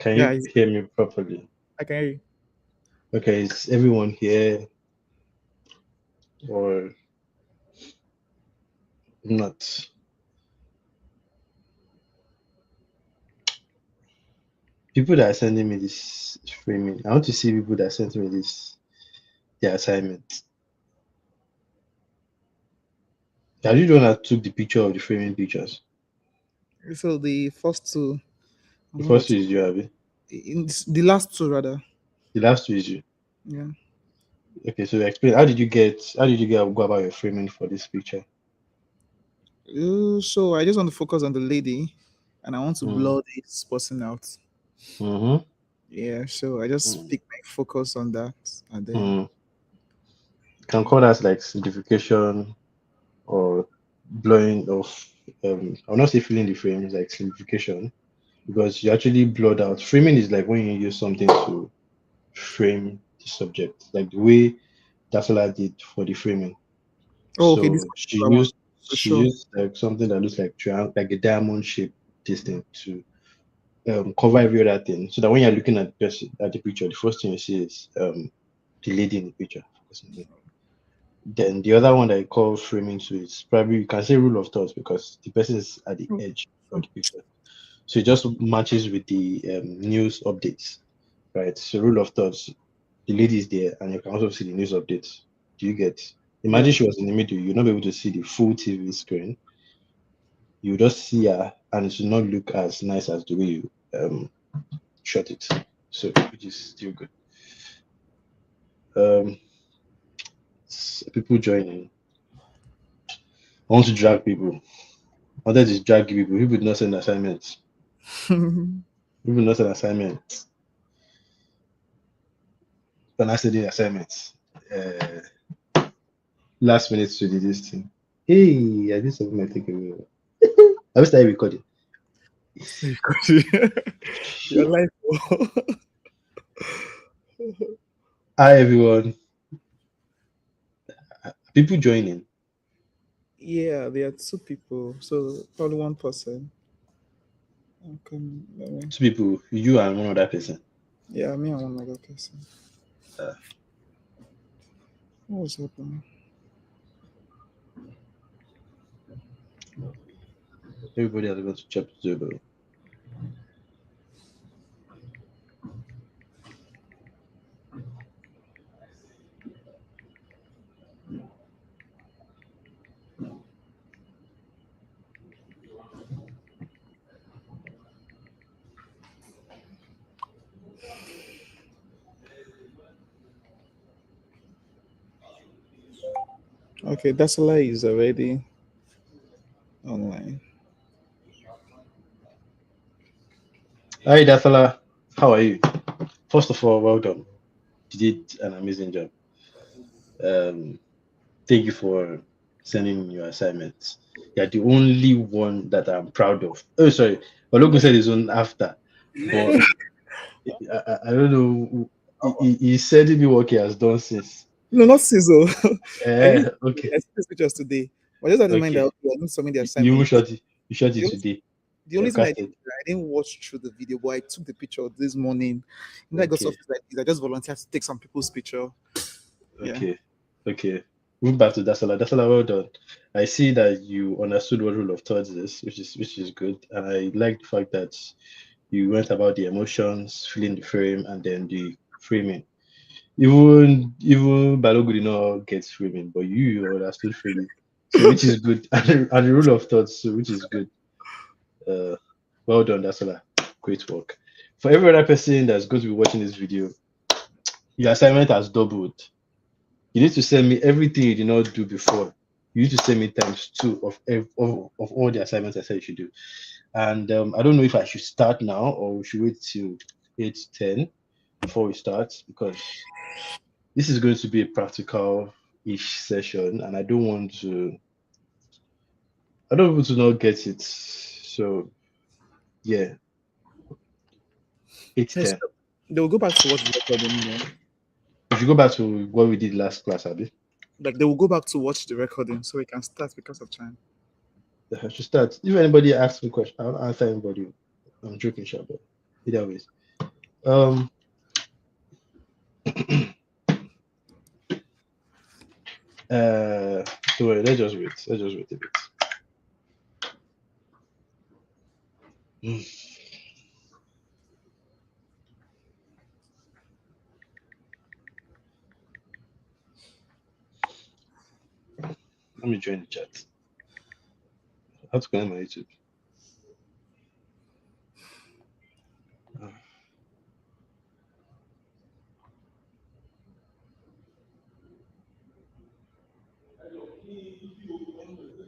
Can Yeah, you hear me properly? I can hear you. Okay, is everyone here or not? People that are sending me this framing, I want to see people that sent me this the assignment. Are you the one that took the picture of the framing pictures? So the first two, I The don't know first what two is you, Abby. the last two rather. The last two is you. Yeah. Okay, so explain how did you get go about your framing for this picture? So I just want to focus on the lady, and I want to Mm. blur this person out. Mm-hmm. Yeah. So I just Mm. pick my focus on that, and then Mm. Can call that like simplification or blowing of I'll not say filling the frame, it's like simplification because you actually blurred out. Framing is like when you use something to frame the subject, like the way Dasola did for the framing. oh, okay, this So particular one. So she sure. used like something that looks like like a diamond shape this thing to cover every other thing, so that when you're looking at the person at the picture, the first thing you see is the lady in the picture. Then the other one that I call framing to is probably you can say rule of thoughts because the person is at the Oh, edge of sure. the picture. So it just matches with the news updates, right? So rule of thoughts, the lady is there, and you can also see the news updates. Do you get? Imagine Yeah. she was in the middle. You'll not be able to see the full TV screen. You just see her, and it should not look as nice as the way you shot it. So which is still good. Um, people joining. I want to drag people. I wanted to drag people. People did not send assignments. People not send assignments. When I said the assignments, uh, last minute to do this thing. Hey, I did something I think away. I will start recording. Your life. Hi everyone. People joining. Yeah, there are two people, so probably one person. Okay, let me. Two people, you and one other person. Yeah, me and one other person. Uh, What was happening? everybody has got to chapter 2, bro. Okay, Dasola is already online. Hi Dathela, how are you? First of all, well done. You did an amazing job. Um, thank you for sending in your assignments. You're the only one that I'm proud of. Oh, sorry. Ologun said his own after, but I don't know. He's sending me what he has done since. No, not Sizzle. I didn't. Okay, I see this pictures today. But just had in mind that okay. okay, I need to submit the You assignment. you shot it The only, today. the You only thing I did, casted. I didn't watch through the video, but I took the picture this morning. I got Okay, something like this. I just volunteered to take some people's picture. Yeah. okay, okay. Move back to Dasola. Dasola, well done. I see that you understood what rule of thirds is, which is good, and I like the fact that you went about the emotions, filling the frame, and then the framing. Even Balogun did not get framing, but you understood framing, so which is good, and the rule of thoughts, so which is good. Uh, well done, Dasola. Great work. For every other person that's going to be watching this video, your assignment has doubled. You need to send me everything you did not do before. You need to send me times two of all the assignments I said you should do. And I don't know if I should start now or we should wait till 8:10 before we start because this is going to be a practical-ish session, and I don't want to not get it. So yeah, eight Yes. ten. They will go back to watch the recording. You know? If you go back to what we did last class, Abby, Like they will go back to watch the recording so we can start because of time. I should start. If anybody asks me a question, I'll answer anybody. I'm joking, sure, but either ways. Um, don't worry, let's just wait. Let's just wait a bit. Mm. Let me join the chat. How to connect my YouTube?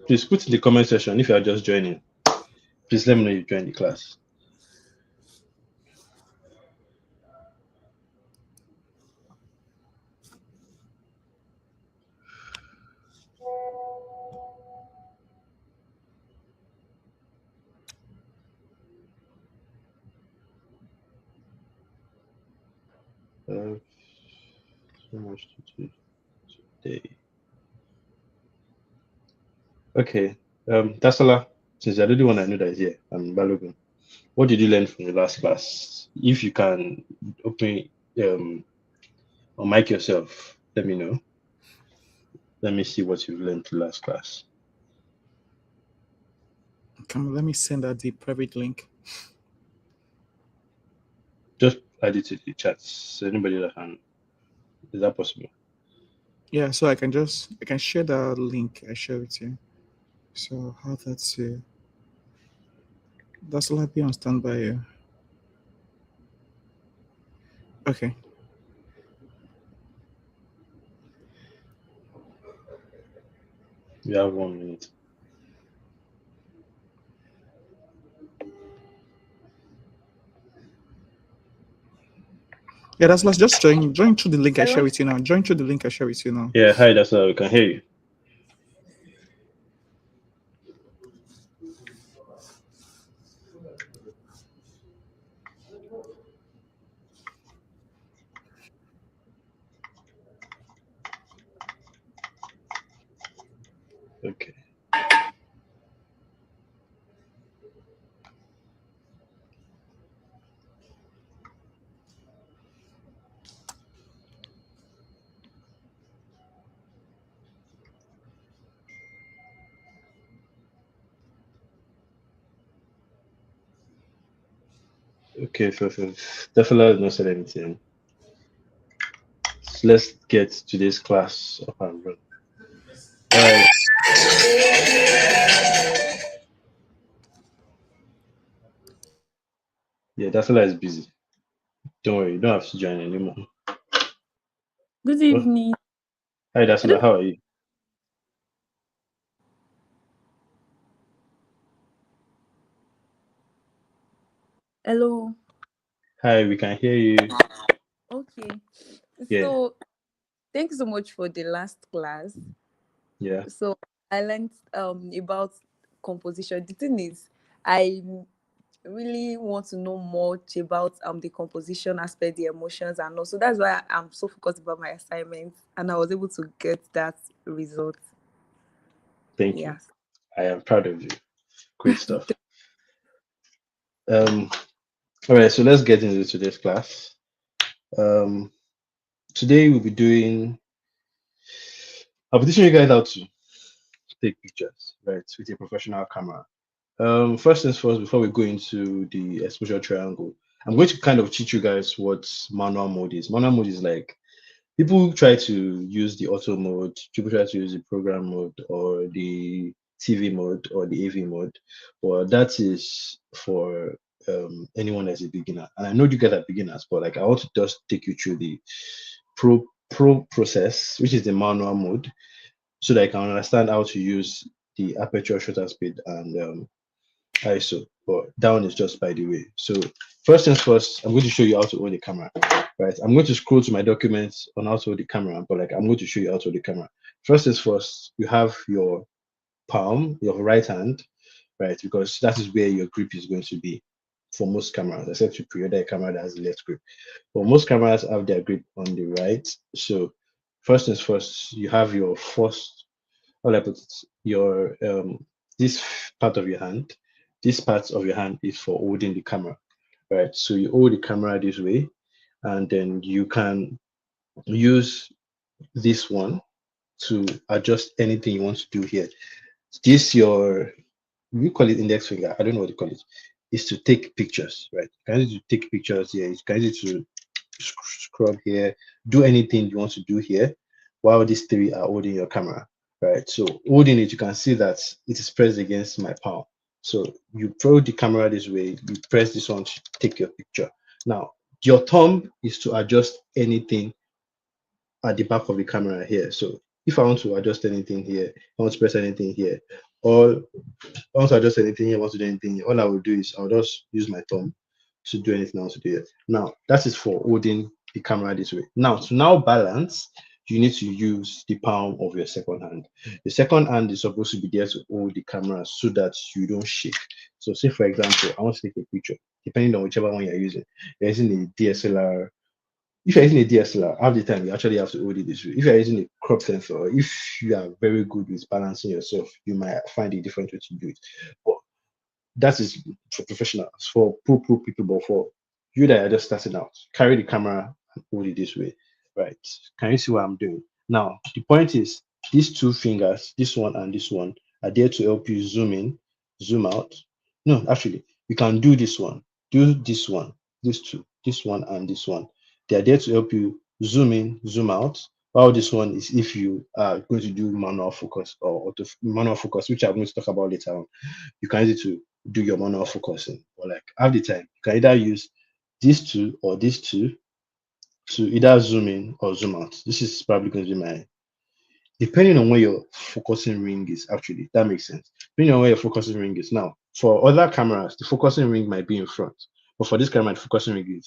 Please put in the comment section if you are just joining. Please let me know you joined the class. So much to do today. Okay. Tasala, since you're the only one I know that is here, I'm Balogun. What did you learn from the last class? If you can open or mic yourself, let me know. Let me see what you've learned the last class. Come on, let me send out the private link. Just add it to the chat. So anybody that can, is that possible? Yeah, so I can share the link I share with you. So how that's all be on standby here. Okay. We have 1 minute. Yeah, let's just join through the link I share with you now. Join through the link I share with you now. Yeah, hi, Tasala, we can hear you. Okay. Okay, Definitely has not said anything. So let's get today's class up and run. Yeah, Definitely is busy. Don't worry, you don't have to join anymore. Good evening. Hi, Dasila, how are you? Hello. Hi, we can hear you. Okay. Yeah. So thank you so much for the last class. Yeah. So I learned about composition. The thing is, I really want to know much about the composition aspect, the emotions, and also that's why I'm so focused about my assignment, and I was able to get that result. Thank you. I am proud of you. Great stuff. All right, so let's get into today's class. Today we'll be doing. I'll be teaching you guys how to take pictures, right, with a professional camera. First things first, before we go into the exposure triangle, I'm going to kind of teach you guys what manual mode is. Manual mode is like people try to use the auto mode, people try to use the program mode or the TV mode or the AV mode. Well, that is for anyone as a beginner. And I know you guys are beginners, but like I want to just take you through the pro process, which is the manual mode, so that I can understand how to use the aperture, shutter speed, and ISO. But down is just by the way. So first things first, I'm going to show you how to hold the camera. Right. I'm going to scroll to my documents on how to hold the camera, but like I'm going to show you how to hold the camera. First things first, you have your palm, your right hand, right? Because that is where your grip is going to be for most cameras, except you pre-order a camera that has left grip. But most cameras have their grip on the right. So first things first, you have your first, how do I put it? Your this part of your hand, this part of your hand is for holding the camera, right? So you hold the camera this way, and then you can use this one to adjust anything you want to do here. This your, we call it index finger. I don't know what you call it. Is to take pictures, right? You can use it to take pictures here. You can use it to scrub here, do anything you want to do here, while these three are holding your camera, right? So holding it, you can see that it is pressed against my palm. So you throw the camera this way, you press this one to take your picture. Now, your thumb is to adjust anything at the back of the camera here. So if I want to adjust anything here, I want to press anything here, or I want to adjust anything here, I want to do anything here, all I will do is I'll just use my thumb to do anything I want to do here. Now, that is for holding the camera this way. Now, to now balance, you need to use the palm of your second hand. The second hand is supposed to be there to hold the camera so that you don't shake. So say, for example, I want to take a picture, depending on whichever one you're using. You're using a DSLR. If you're using a DSLR, half the time you actually have to hold it this way. If you're using a crop sensor, if you are very good with balancing yourself, you might find a different way to do it. But that is for professionals, for pro people, but for you that are just starting out, carry the camera and hold it this way, right? Can you see what I'm doing? Now, the point is these two fingers, this one and this one, are there to help you zoom in, zoom out. No, actually, you can do this one, these two, this one and this one. They are there to help you zoom in, zoom out. While this one is if you are going to do manual focus or auto manual focus, which I'm going to talk about later on. You can use it to do your manual focusing, or like half the time you can either use these two or these two to either zoom in or zoom out. This is probably going to be my, depending on where your focusing ring is. Actually, that makes sense. Depending on where your focusing ring is. Now, for other cameras, the focusing ring might be in front, but for this camera, the focusing ring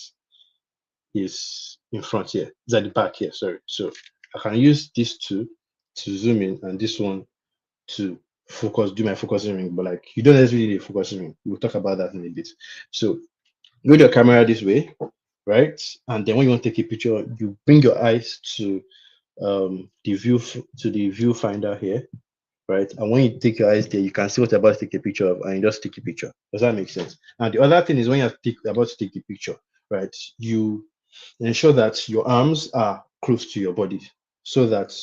is in front here. It's at the back here. Sorry. So I can use these two to zoom in and this one to focus, do my focusing ring, but like you don't necessarily need a focusing ring. We'll talk about that in a bit. So go your camera this way, right? And then when you want to take a picture, you bring your eyes to the viewfinder here, right? And when you take your eyes there, you can see what you're about to take a picture of, and you just take a picture. Does that make sense? And the other thing is when you're about to take the picture, right? You ensure that your arms are close to your body so that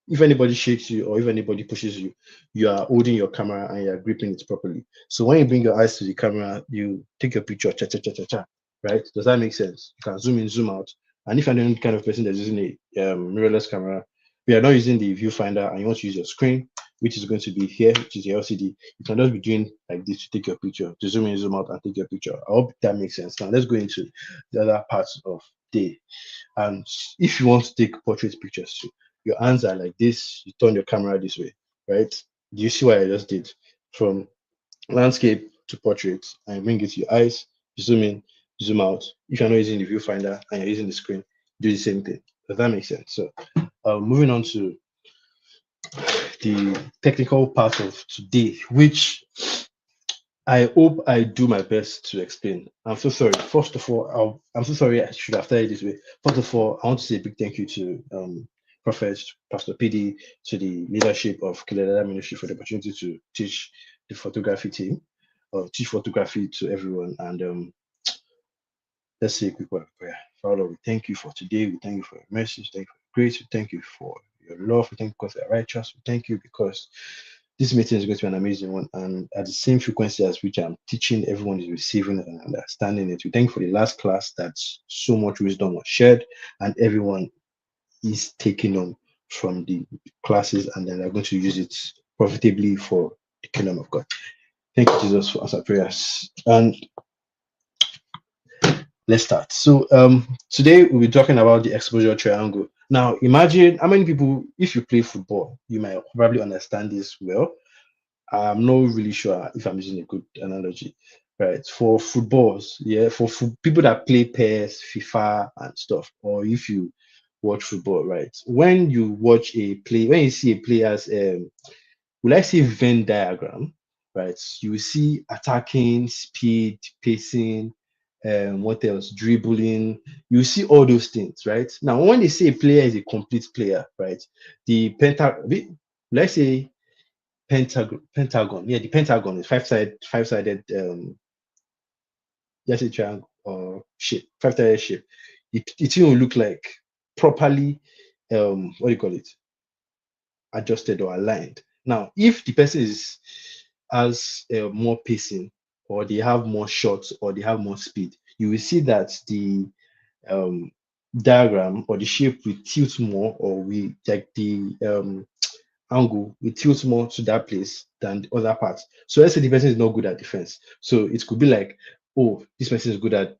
if anybody shakes you or if anybody pushes you, you are holding your camera and you're gripping it properly. So when you bring your eyes to the camera, you take your picture, cha cha cha cha cha, right? Does that make sense? You can zoom in, zoom out. And if you're the only kind of person that's using a mirrorless camera, we are not using the viewfinder and you want to use your screen, which is going to be here, which is your LCD, you can just be doing like this to take your picture, to zoom in, zoom out, and take your picture. I hope that makes sense. Now let's go into the other parts of day. And if you want to take portrait pictures too, your hands are like this, you turn your camera this way, right? Do you see what I just did? From landscape to portrait, and bring it to your eyes, zoom in, zoom out. If you're not using the viewfinder and you're using the screen, do the same thing. Does that make sense? So moving on to the technical part of today, which I hope I do my best to explain. I'm so sorry. First of all, I'm so sorry. I should have started this way. First of all, I want to say a big thank you to Prophet Pastor PD, to the leadership of Caleb Dada Ministry for the opportunity to teach the photography team, or teach photography to everyone. And let's say a quick word of prayer. Father, we thank you for today. We thank you for your message. Thank you for your grace. We thank you for your love. We thank you because you are righteous. We thank you because this meeting is going to be an amazing one, and at the same frequency as which I'm teaching, everyone is receiving it and understanding it. We thank you for the last class that so much wisdom was shared, and everyone is taking on from the classes, and then they're going to use it profitably for the kingdom of God. Thank you, Jesus, for answer prayers. And let's start. So today we'll be talking about the exposure triangle. Now imagine how many people, if you play football, you might probably understand this well. I'm not really sure if I'm using a good analogy, right? For footballs, yeah, for people that play PES, FIFA, and stuff, or if you watch football, right? When you watch a play, when you see a player's, will I say Venn diagram, right? You will see attacking, speed, pacing, what else? Dribbling. You see all those things, right? Now, when they say a player is a complete player, right? The let's say pentagon. Yeah, the pentagon is five-sided. Yes, a triangle. or shape, 5-sided shape, it will look like properly, what do you call it, adjusted or aligned. Now, if the person has more pacing, or they have more shots, or they have more speed, you will see that the um, diagram or the shape will tilt more, or we like the angle will tilt more to that place than the other parts. So let's say the person is not good at defense. So it could be like, oh, this person is good at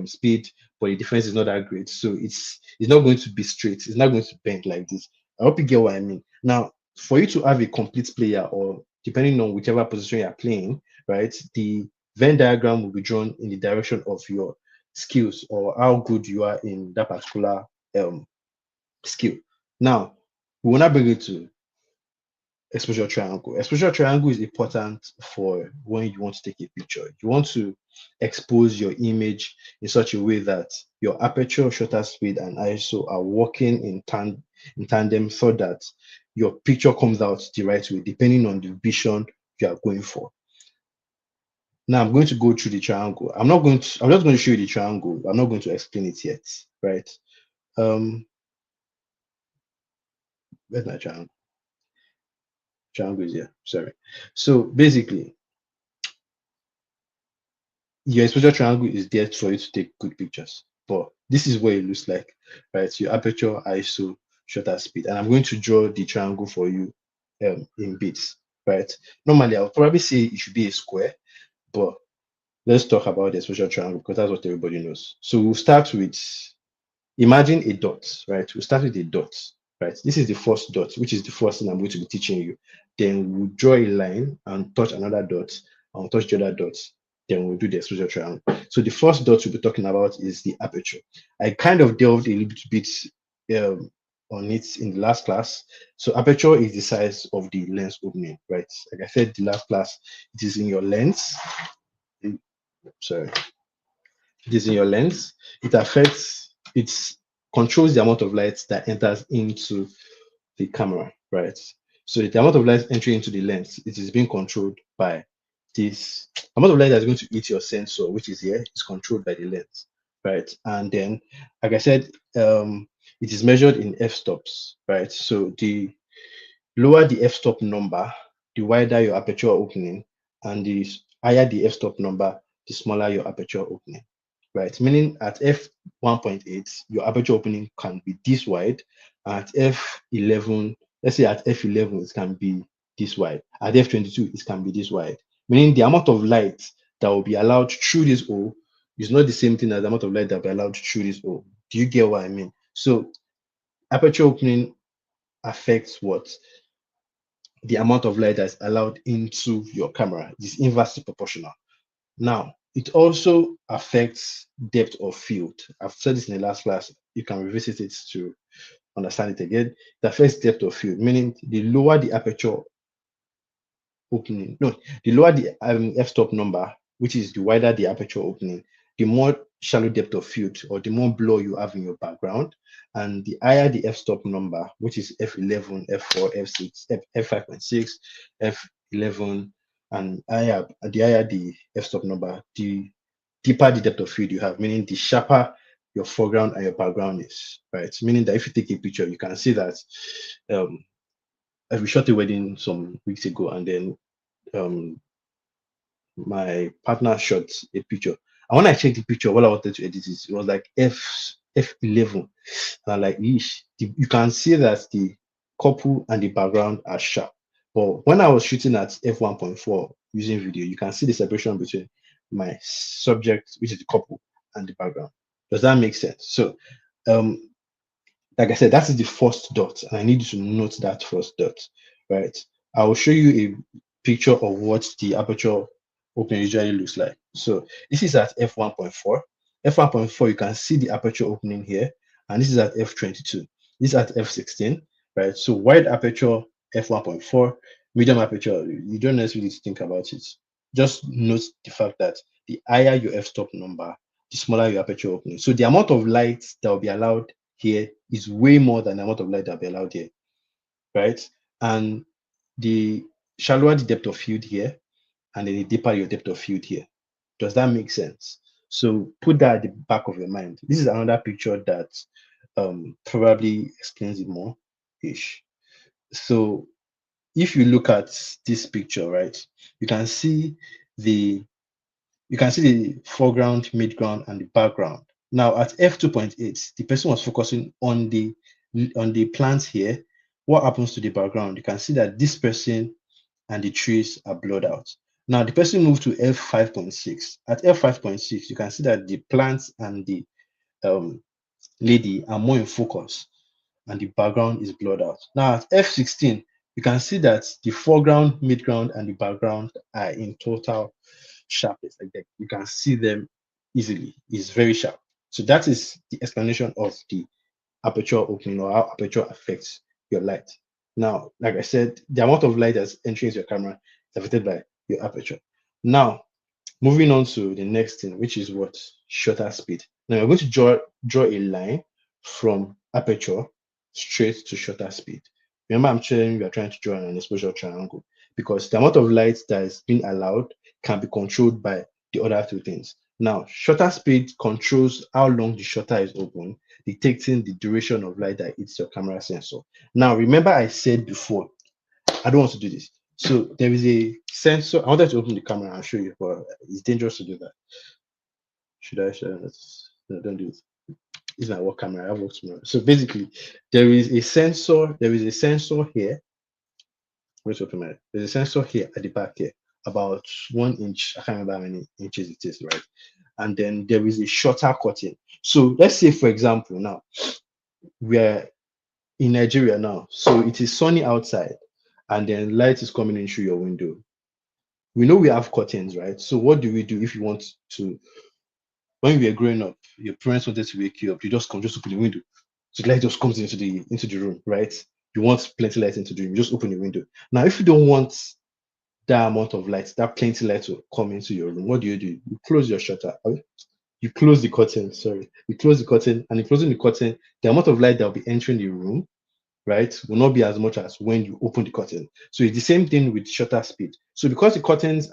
speed, but the defense is not that great. So it's not going to be straight. It's not going to bend like this. I hope you get what I mean. Now, for you to have a complete player, or depending on whichever position you're playing, right, the Venn diagram will be drawn in the direction of your skills, or how good you are in that particular skill. Now, we will not bring it to exposure triangle. Exposure triangle is important for when you want to take a picture. You want to expose your image in such a way that your aperture, shutter speed, and ISO are working in tandem, so that your picture comes out the right way, depending on the vision you are going for. Now I'm going to go through the triangle. I'm just going to show you the triangle. I'm not going to explain it yet, right? Where's my triangle? Triangle is here. Sorry. So basically, your exposure triangle is there for you to take good pictures. But this is what it looks like, right? Your aperture, ISO, shutter speed. And I'm going to draw the triangle for you in bits, right? Normally, I'll probably say it should be a square, but let's talk about the exposure triangle because that's what everybody knows. So we'll start with, imagine a dot, right? We'll start with a dot, right? This is the first dot, which is the first thing I'm going to be teaching you. Then we'll draw a line and touch another dot, and we'll touch the other dots. Then we'll do the exposure triangle. So the first dot we'll be talking about is the aperture. I kind of delved a little bit on it in the last class. So aperture is the size of the lens opening, right? Like I said, the last class, it is in your lens. Sorry, it is in your lens. It controls the amount of light that enters into the camera, right? So the amount of light entering into the lens, it is being controlled by this amount of light that's going to hit your sensor, which is here, is controlled by the lens, right? And then, like I said, it is measured in f-stops, right? So the lower the f-stop number, the wider your aperture opening, and the higher the f-stop number, the smaller your aperture opening, right? Meaning at f1.8, your aperture opening can be this wide. At f11, let's say at f11, it can be this wide. At f22, it can be this wide. Meaning the amount of light that will be allowed through this hole is not the same thing as the amount of light that will be allowed through this hole. Do you get what I mean? So aperture opening affects what? The amount of light that's allowed into your camera. It is inversely proportional. Now, it also affects depth of field. I've said this in the last class. You can revisit it to understand it again. It affects depth of field, meaning the lower the aperture opening, no, the lower the f-stop number, which is the wider the aperture opening, the more shallow depth of field, or the more blur you have in your background, and the higher the f-stop number, which is f11, f4, f6, f5.6, f11, and the higher the f-stop number, the deeper the depth of field you have, meaning the sharper your foreground and your background is, right? Meaning that if you take a picture, you can see that we shot a wedding some weeks ago, and then my partner shot a picture. And when I checked the picture, what I wanted to edit it was like f11. And I'm like, yeesh. You can see that the couple and the background are sharp. But when I was shooting at f1.4 using video, you can see the separation between my subject, which is the couple, and the background. Does that make sense? So like I said, that is the first dot, and I need you to note that first dot, right? I will show you a picture of what the aperture opening usually looks like. So this is at f1.4. F1.4, you can see the aperture opening here, and this is at f22. This is at f16, right? So wide aperture, f1.4, medium aperture, you don't necessarily think about it. Just note the fact that the higher your f-stop number, the smaller your aperture opening. So the amount of light that will be allowed here is way more than the amount of light that will be allowed here, right? And the shallower the depth of field here, and then the deeper your depth of field here. Does that make sense? So put that at the back of your mind. This is another picture that probably explains it more ish. So if you look at this picture, right, you can see the foreground, midground, and the background. Now at f2.8, the person was focusing on the plants here. What happens to the background? You can see that this person and the trees are blurred out. Now the person moved to f5.6. At f5.6, you can see that the plants and the lady are more in focus and the background is blurred out. Now at f16, you can see that the foreground, midground, and the background are in total sharpness. Like that, you can see them easily. It's very sharp. So that is the explanation of the aperture opening or how aperture affects your light. Now, like I said, the amount of light that's entering your camera is affected by your aperture. Now, moving on to the next thing, which is what? Shutter speed. Now we're going to draw a line from aperture straight to shutter speed. Remember, I'm saying we are trying to draw an exposure triangle because the amount of light that is being allowed can be controlled by the other two things. Now, shutter speed controls how long the shutter is open, dictating the duration of light that hits your camera sensor. Now, remember I said before, I don't want to do this. So there is a sensor. I wanted to open the camera and show you, but it's dangerous to do that. Should I? No, don't do it. It's my work camera. I have work tomorrow. So basically, there is a sensor. There is a sensor here. Wait, open my. There's a sensor here at the back here, about 1 inch. I can't remember how many inches it is, right? And then there is a shutter curtain. So let's say, for example, now we're in Nigeria now. So it is sunny outside, and then light is coming in through your window. We know we have curtains, right? So what do we do if you want to? When we were growing up, your parents wanted to wake you up. You just open the window. So the light just comes into the room, right? You want plenty light into the room. You just open the window. Now, if you don't want that amount of light, that plenty light to come into your room, what do? You close your shutter. You close the curtain. Sorry, you close the curtain, and in closing the curtain, the amount of light that will be entering the room, right, will not be as much as when you open the curtain. So it's the same thing with shutter speed. So because the curtains,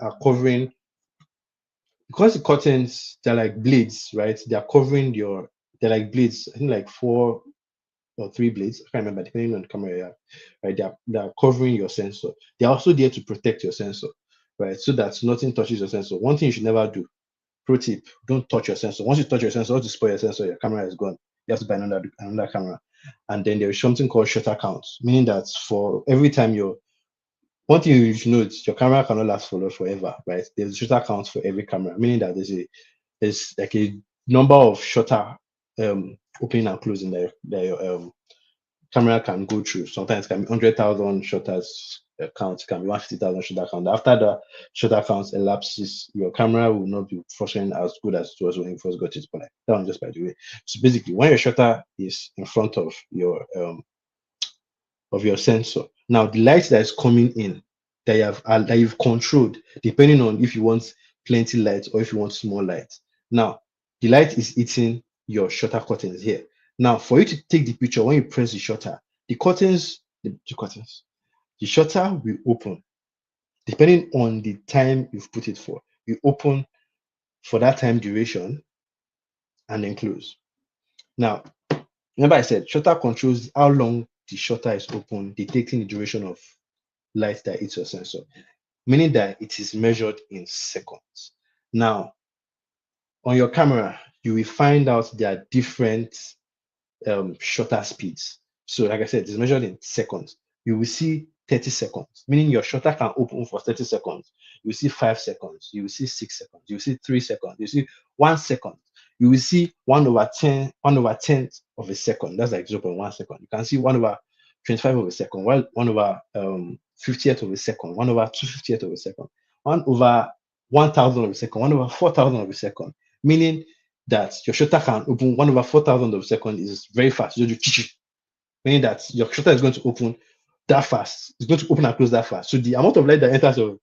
they're like blades, right? They're covering they're like blades, I think like 4 or 3 blades, I can't remember, depending on the camera you have, right? They're covering your sensor. They're also there to protect your sensor, right? So that nothing touches your sensor. One thing you should never do, pro tip, don't touch your sensor. Once you touch your sensor, once you spoil your sensor, your camera is gone. You have to buy another camera. And then there is something called shutter count, meaning that for every time one thing you should know is your camera cannot last forever, right? There's a shutter count for every camera, meaning that there's like a number of shutter opening and closing that your camera can go through. Sometimes it can be 100,000 shutters count, it can be 150,000 shutter count. After the shutter count elapses, your camera will not be functioning as good as it was when you first got it. But like that one, just by the way. So basically, when your shutter is in front of your sensor, now the light that is coming in that you've controlled, depending on if you want plenty light or if you want small light. Now the light is hitting your shutter curtains here. Now for you to take the picture, when you press the shutter, the shutter will open depending on the time you've put it for. You open for that time duration and then close. Now remember I said shutter controls how long the shutter is open, dictating the duration of light that hits your sensor, meaning that it is measured in seconds. Now, on your camera, you will find out there are different shutter speeds. So, like I said, it's measured in seconds. You will see 30 seconds, meaning your shutter can open for 30 seconds. You will see 5 seconds. You will see 6 seconds. You will see 3 seconds. You will see 1 second. You will see 1/10 of a second. That's like 0.1 second. You can see 1/25 of a second, 1/50th of a second, 1/250th of a second, 1/1000 of a second, 1/4000 of a second, meaning that your shutter can open 1/4000 of a second is very fast. You do meaning that your shutter is going to open that fast. It's going to open and close that fast. So the amount of light that enters your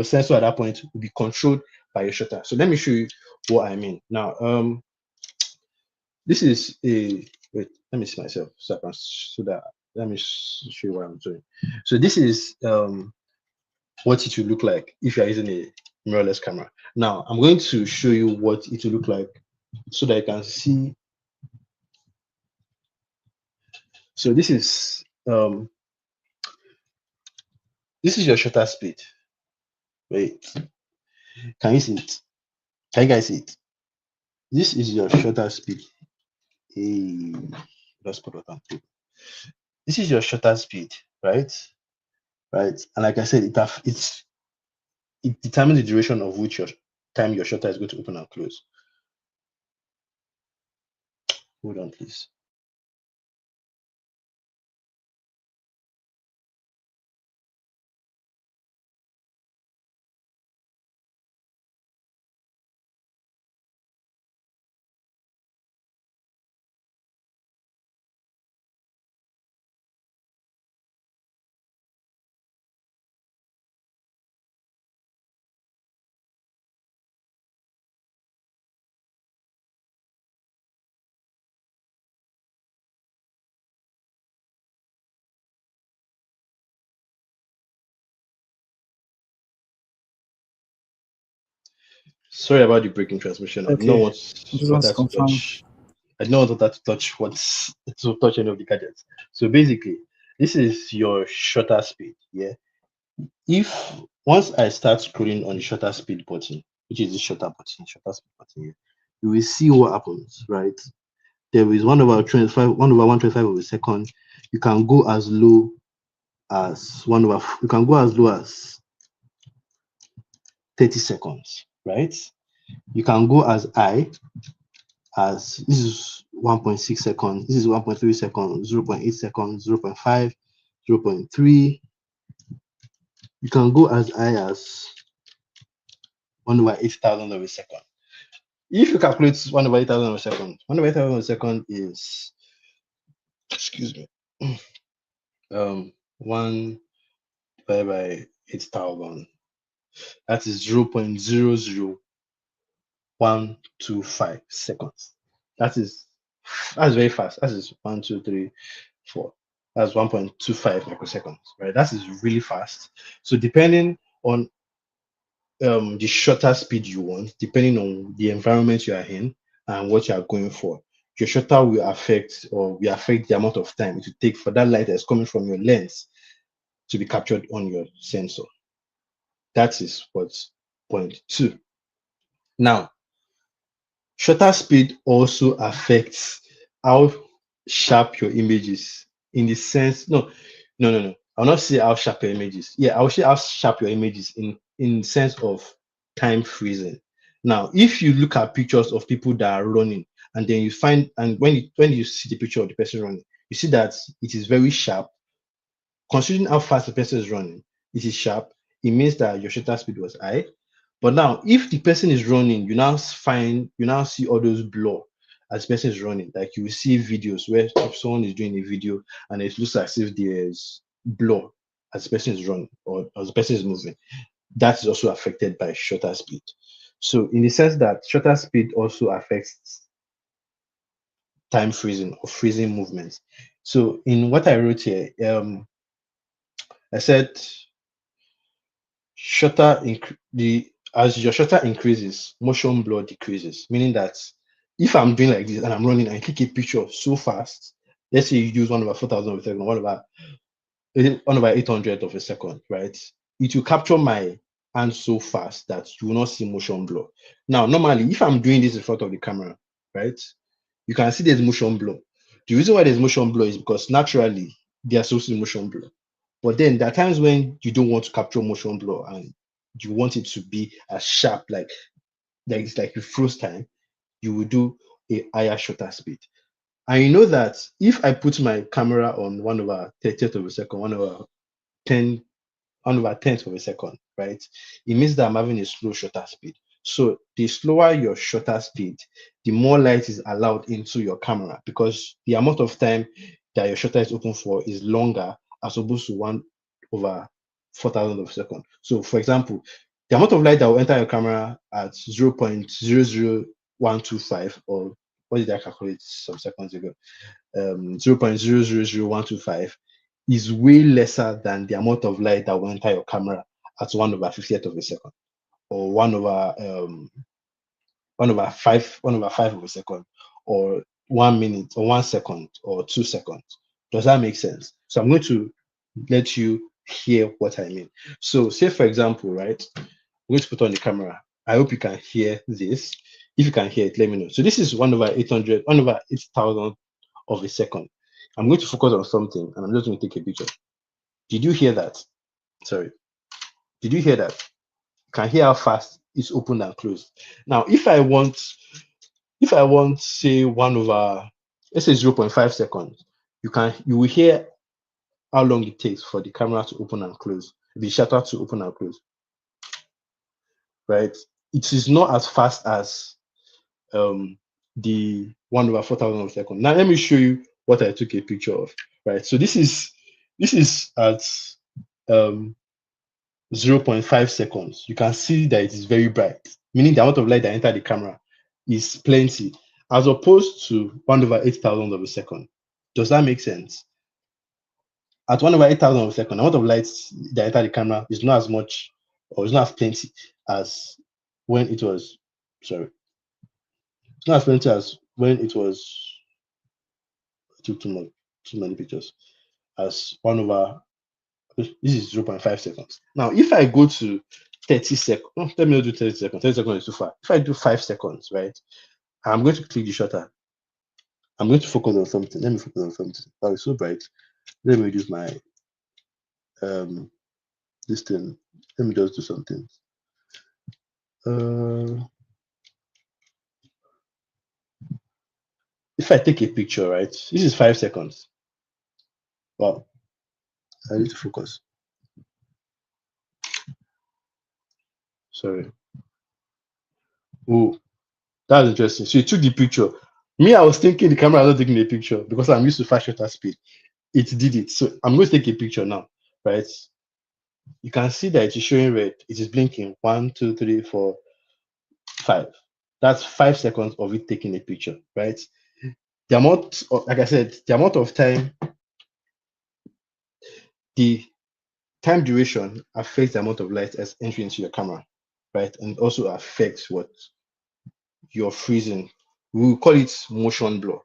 sensor at that point will be controlled by your shutter. So let me show you what I mean. Now, this is wait, let me see myself let me show you what I'm doing. So this is what it should look like if you're using mirrorless camera. Now I'm going to show you what it will look like so that you can see. So this is your shutter speed. Wait, can you see it? Can you guys see it? This is your shutter speed. Hey, let's put it on. This is your shutter speed, right? Right. And like I said, it determines the duration of which your time your shutter is going to open and close. Hold on, please. Sorry about the breaking transmission. I did not Okay. want This want one's that to confirmed. touch. I did not want that to touch any of the gadgets. So basically, this is your shutter speed. Yeah. If once I start scrolling on the shutter speed button, which is the shutter speed button here, you will see what happens, right? There is 1/125 of a second. You can go as low as you can go as low as 30 seconds, right? You can go as high as this is 1.6 seconds, this is 1.3 seconds, 0.8 seconds, 0.5, 0.3. You can go as high as 1/8,000 of a second. If you calculate 1/8,000 of a second, 1/8,000 of a second is, excuse me, 1 divided by 8,000. That is 0.00125 seconds. That's very fast. That is 1, 2, 3, 4. That's 1.25 microseconds, right? That is really fast. So depending on the shutter speed you want, depending on the environment you are in and what you are going for, your shutter will affect the amount of time it will take for that light that's coming from your lens to be captured on your sensor. That is what's point 2. Now, shutter speed also affects how sharp your image is, in the sense, no. I'll not say how sharp your image is. Yeah, I'll say how sharp your image is in sense of time freezing. Now, if you look at pictures of people that are running, and then you find, and when you see the picture of the person running, you see that it is very sharp. Considering how fast the person is running, it is sharp. It means that your shutter speed was high. But now, if the person is running, you now see all those blur as the person is running. Like you will see videos where if someone is doing a video and it looks as if there's blur as the person is running or as the person is moving. That is also affected by shutter speed. So, in the sense that shutter speed also affects time freezing or freezing movements. So, in what I wrote here, I said as your shutter increases, motion blur decreases, meaning that if I'm doing like this and I'm running and I click a picture so fast, let's say you use 1/4,000 of a second, 1/800 of a second, right? It will capture my hand so fast that you will not see motion blur. Now, normally, if I'm doing this in front of the camera, right, you can see there's motion blur. The reason why there's motion blur is because naturally there's also motion blur. But then there are times when you don't want to capture motion blur and you want it to be as sharp, like it's like you froze time, you will do a higher shutter speed. And you know that if I put my camera on 1/30th of a second, 10 1/10th of a second, right? It means that I'm having a slow shutter speed. So the slower your shutter speed, the more light is allowed into your camera because the amount of time that your shutter is open for is longer as opposed to 1/4,000 of a second. So for example, the amount of light that will enter your camera at 0.00125, or what did I calculate some seconds ago? 0.000125 is way lesser than the amount of light that will enter your camera at 1/50th of a second. or 1 over 5 of a second, or 1 minute, or 1 second, or 2 seconds. Does that make sense? So I'm going to let you hear what I mean. So say for example, right, I'm going to put on the camera. I hope you can hear this. If you can hear it, let me know. So this is 1 over 800, 1 over 8,000 of a second. I'm going to focus on something and I'm just going to take a picture. Did you hear that? Sorry. Did you hear that? You can hear how fast it's opened and closed. Now, if I want say 1 over, let's say 0.5 seconds, you will hear how long it takes for the camera to open and close, the shutter to open and close, right? It is not as fast as the 1 over 4,000 of a second. Now let me show you what I took a picture of, right? So this is at 0.5 seconds. You can see that it is very bright, meaning the amount of light that entered the camera is plenty, as opposed to 1 over 8,000 of a second. Does that make sense? At 1 over 8,000 of a second, the amount of light that entered the camera is not as much, or is not as plenty as when it was, sorry, it's not as plenty as when it was, I took too many pictures, as 1 over, this is 0.5 seconds. Now, if I go to 30 seconds, let me not do 30 seconds, 30 seconds is too far. If I do 5 seconds, right, I'm going to click the shutter. I'm going to focus on something. Let me focus on something. Oh, it's so bright. Let me reduce my, this thing. Let me just do something. If I take a picture, right, this is 5 seconds. Wow, I need to focus. Sorry. Oh, that's interesting. So you took the picture. Me, I was thinking the camera was not taking a picture because I'm used to fast shutter speed. It did it. So I'm going to take a picture now, right? You can see that it is showing red. It is blinking. 1, 2, 3, 4, 5. That's 5 seconds of it taking a picture, right? The amount of, like I said, the amount of time, the time duration affects the amount of light that's entering into your camera, right? And also affects what you're freezing. We will call it motion blur.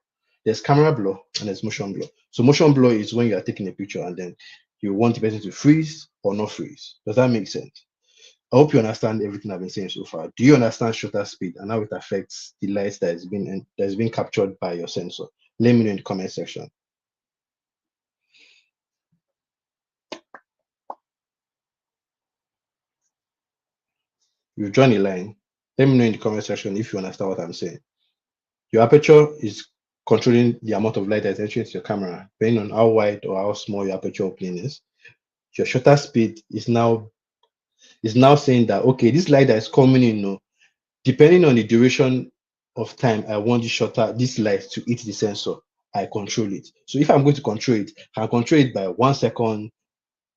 There's camera blur and there's motion blur. So motion blur is when you are taking a picture and then you want the person to freeze or not freeze. Does that make sense? I hope you understand everything I've been saying so far. Do you understand shutter speed and how it affects the light that is being captured by your sensor? Let me know in the comment section. You've drawn a line. Let me know in the comment section if you understand what I'm saying. Your aperture is controlling the amount of light that's entering into your camera, depending on how wide or how small your aperture opening is. Your shutter speed is now saying that, okay, this light that is coming in, no, depending on the duration of time I want this light to hit the sensor, I control it. So if I'm going to control it, I can control it by 1 second,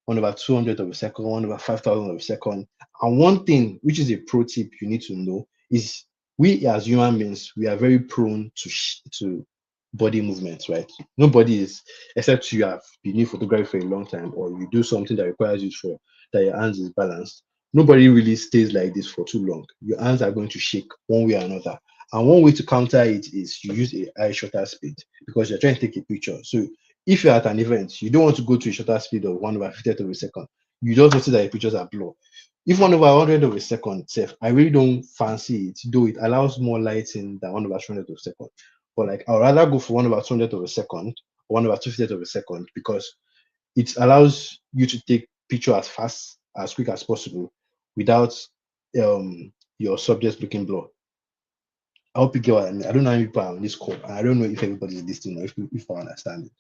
1 over 200 of a second, 1 over 5,000 of a second. And one thing, which is a pro tip you need to know, is we as human beings, we are very prone to body movements, right? Nobody is, except you have been in photography for a long time, or you do something that requires you that your hands is balanced. Nobody really stays like this for too long. Your hands are going to shake one way or another. And one way to counter it is you use a high shutter speed because you're trying to take a picture. So if you're at an event, you don't want to go to a shutter speed of 1 over 50th of a second. You just notice that your pictures are blurred. If 1 over 100 of a second, safe, I really don't fancy it, though it allows more lighting than 1 over 200 of a second. But like, I'd rather go for 1 over 200 of a second, or 1 over 250th of a second, because it allows you to take picture as fast, as quick as possible, without your subject looking blurred. I hope you get what I mean. I don't know how many people are on this call, and I don't know if everybody's listening or if I understand it.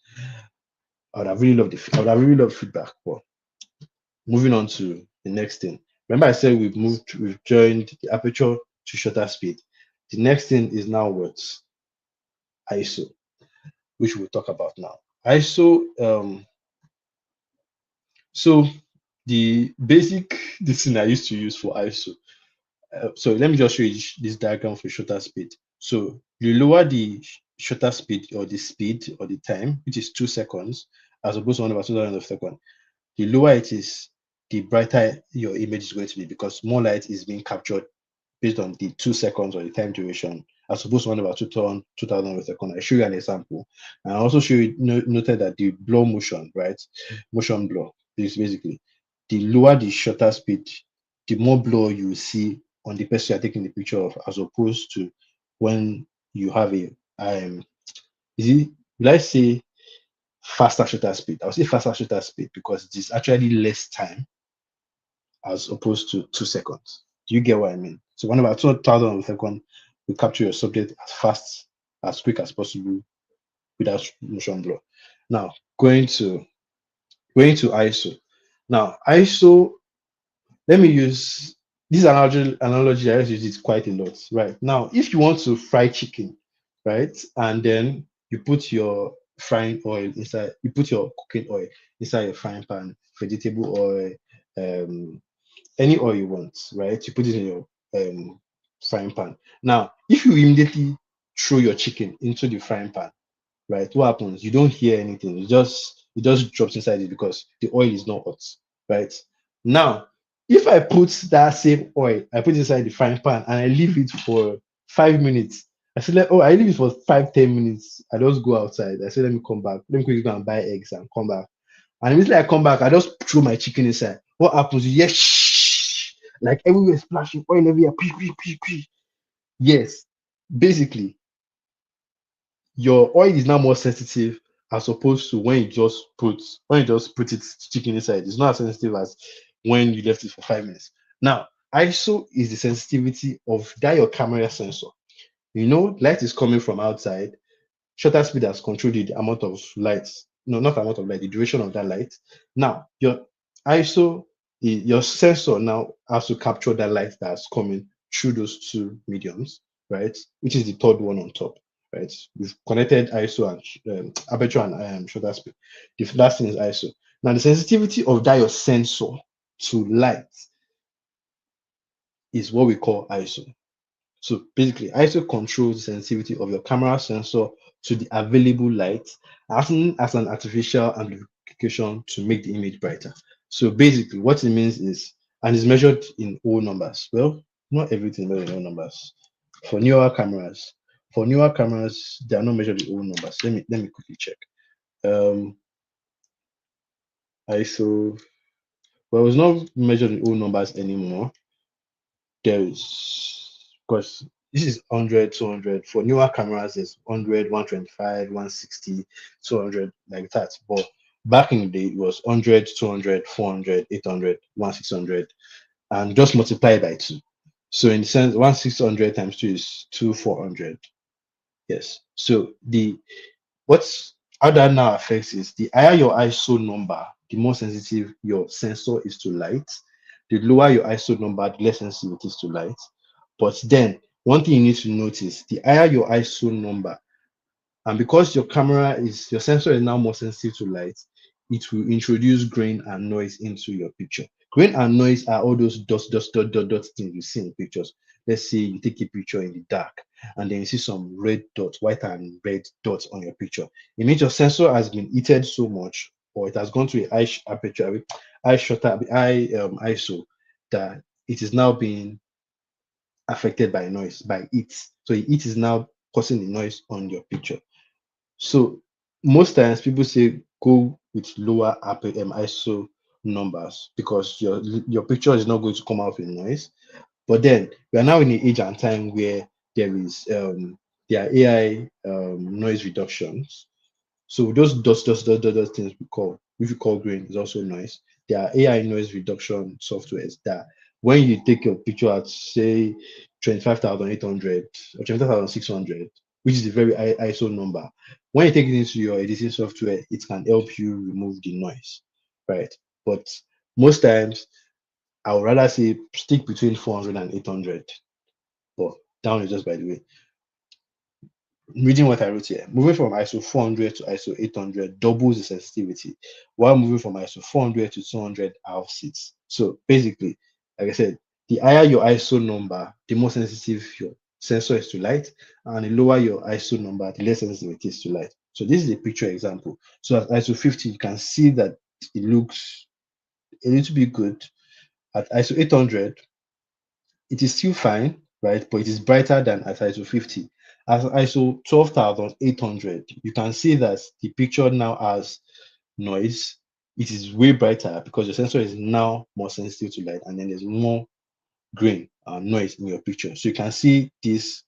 I would have really loved feedback. But moving on to the next thing. Remember I said we've joined the aperture to shutter speed. The next thing is now what? ISO, which we'll talk about now. ISO, so the basic this thing I used to use for ISO. So let me just show you this diagram for shutter speed. So you lower the shutter speed or the speed or the time, which is 2 seconds, as opposed to 1 over 2,000 of a second. The lower it is, the brighter your image is going to be, because more light is being captured based on the 2 seconds or the time duration, as opposed to one about 2000 per second. I show you an example. And I also show you noted that the blur motion, right? Motion blur is basically the lower the shutter speed, the more blur you see on the person you're taking the picture of, as opposed to when you have a is it, will I say faster shutter speed? I'll say faster shutter speed because it is actually less time as opposed to 2 seconds. Do you get what I mean? So one about 2,000 a second, you capture your subject as fast, as quick as possible without motion blur. Now going to ISO. Now ISO, let me use this analogy. I use it quite a lot. Right now, if you want to fry chicken, right, and then you put your frying oil inside, you put your cooking oil inside your frying pan, vegetable oil, any oil you want, right? You put it in your frying pan. Now, if you immediately throw your chicken into the frying pan, right? What happens? You don't hear anything. It just drops inside it because the oil is not hot, right? Now, if I put that same oil, I put it inside the frying pan and I leave it for 5 minutes. I said, like, oh, I leave it for 5-10 minutes. I just go outside. I said, let me come back. Let me quickly go and buy eggs and come back. And immediately I come back, I just throw my chicken inside. What happens? You hear shh, like everywhere splashing oil everywhere. Pee, pee, pee, pee. Yes, basically, your oil is now more sensitive as opposed to when you just put it chicken inside. It's not as sensitive as when you left it for 5 minutes. Now, ISO is the sensitivity of that your camera sensor. You know, light is coming from outside. Shutter speed has controlled the amount of light. No, not amount of light, the duration of that light. Now, your ISO, your sensor now has to capture that light that's coming through those two mediums, right? Which is the third one on top, right? We've connected ISO and aperture and shutter speed. The last thing is ISO. Now, the sensitivity of that your sensor to light is what we call ISO. So basically, ISO controls the sensitivity of your camera sensor to the available light, acting as an artificial amplification to make the image brighter. So basically, what it means is, and it's measured in whole numbers. Well, not everything is measured in whole numbers. For newer cameras, they are not measured in whole numbers. Let me quickly check. ISO, well, it's not measured in whole numbers anymore. There is, because this is 100, 200. For newer cameras, there's 100, 125, 160, 200, like that. But back in the day, it was 100, 200, 400, 800, 1600, and just multiply by 2. So in the sense, 1600 times 2 is 2400. Yes. So what's how that now affects is the higher your ISO number, the more sensitive your sensor is to light. The lower your ISO number, the less sensitive it is to light. But then one thing you need to notice, the higher your ISO number, and because your sensor is now more sensitive to light, it will introduce grain and noise into your picture. Grain and noise are all those dot things you see in pictures. Let's say you take a picture in the dark and then you see some red dots, white and red dots on your picture. It means your sensor has been heated so much, or it has gone to a high aperture, high shutter, high ISO, that it is now being affected by noise, by heat. So heat is now causing the noise on your picture. So most times people say go with lower ISO numbers because your picture is not going to come out with noise. But then we are now in an age and time where there are AI noise reductions. So those things which we call grain is also noise. There are AI noise reduction softwares that when you take your picture at say 25,800 or 25,600, which is a very high ISO number, when you take it into your editing software, it can help you remove the noise, right? But most times I would rather say stick between 400 and 800. But down is just by the way. Reading what I wrote here, moving from ISO 400 to ISO 800 doubles the sensitivity, while moving from ISO 400 to 200 halves it. So basically, like I said, the higher your ISO number, the more sensitive your sensor is to light, and the lower your ISO number, the less sensitive it is to light. So this is a picture example. So at ISO 50, you can see that it looks a little bit good. At ISO 800, it is still fine, right? But it is brighter than at ISO 50. At ISO 12,800, you can see that the picture now has noise. It is way brighter because your sensor is now more sensitive to light, and then there's more grain noise in your picture. So you can see this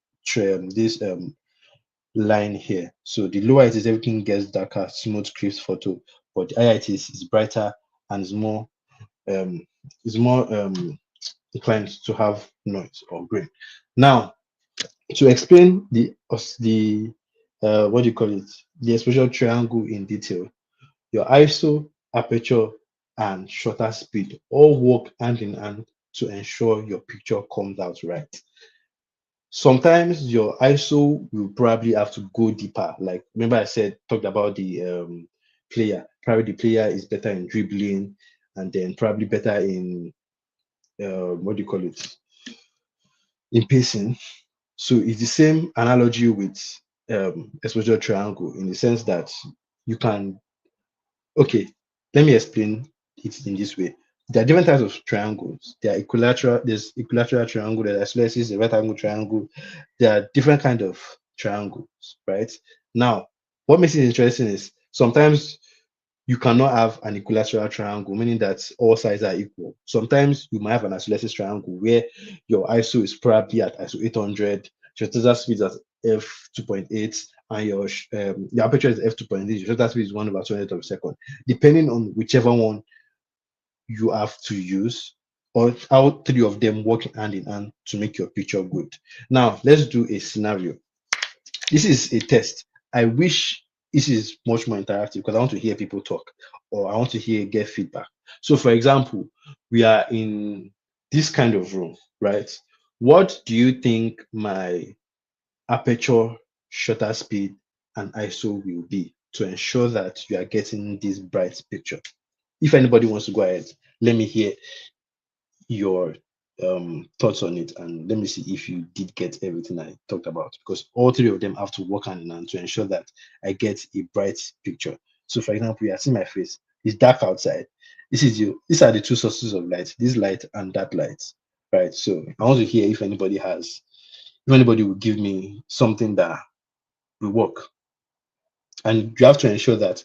line here. So the lower it is, everything gets darker, smooth, crisp photo. But the higher it is brighter and um is more inclined to have noise or grain. Now, to explain the what do you call it, the exposure triangle in detail, your ISO, aperture, and shutter speed all work hand in hand to ensure your picture comes out right. Sometimes your ISO will probably have to go deeper. Like, remember I said, talked about the player. Probably the player is better in dribbling, and then probably better in what do you call it, in pacing. So it's the same analogy with exposure triangle, in the sense that you can, okay, let me explain it in this way. There are different types of triangles. There are equilateral, there's equilateral triangle, there's isosceles, a right angle triangle. There are different kind of triangles, right? Now, what makes it interesting is sometimes you cannot have an equilateral triangle, meaning that all sides are equal. Sometimes you might have an isosceles triangle where your ISO is probably at ISO 800, your shutter speed is at f2.8, and your aperture is f2.8, your shutter speed is 1/200th of a second. Depending on whichever one you have to use, or how three of them work hand in hand to make your picture good. Now, let's do a scenario. This is a test. I wish this is much more interactive because I want to hear people talk, or I want to get feedback. So, for example, we are in this kind of room, right? What do you think my aperture, shutter speed, and ISO will be to ensure that you are getting this bright picture? If anybody wants to go ahead, let me hear your thoughts on it, and let me see if you did get everything I talked about, because all three of them have to work hand in hand to ensure that I get a bright picture. So, for example, you see my face, it's dark outside. These are the two sources of light, this light and that light, right? So I want to hear if anybody will give me something that will work. And you have to ensure that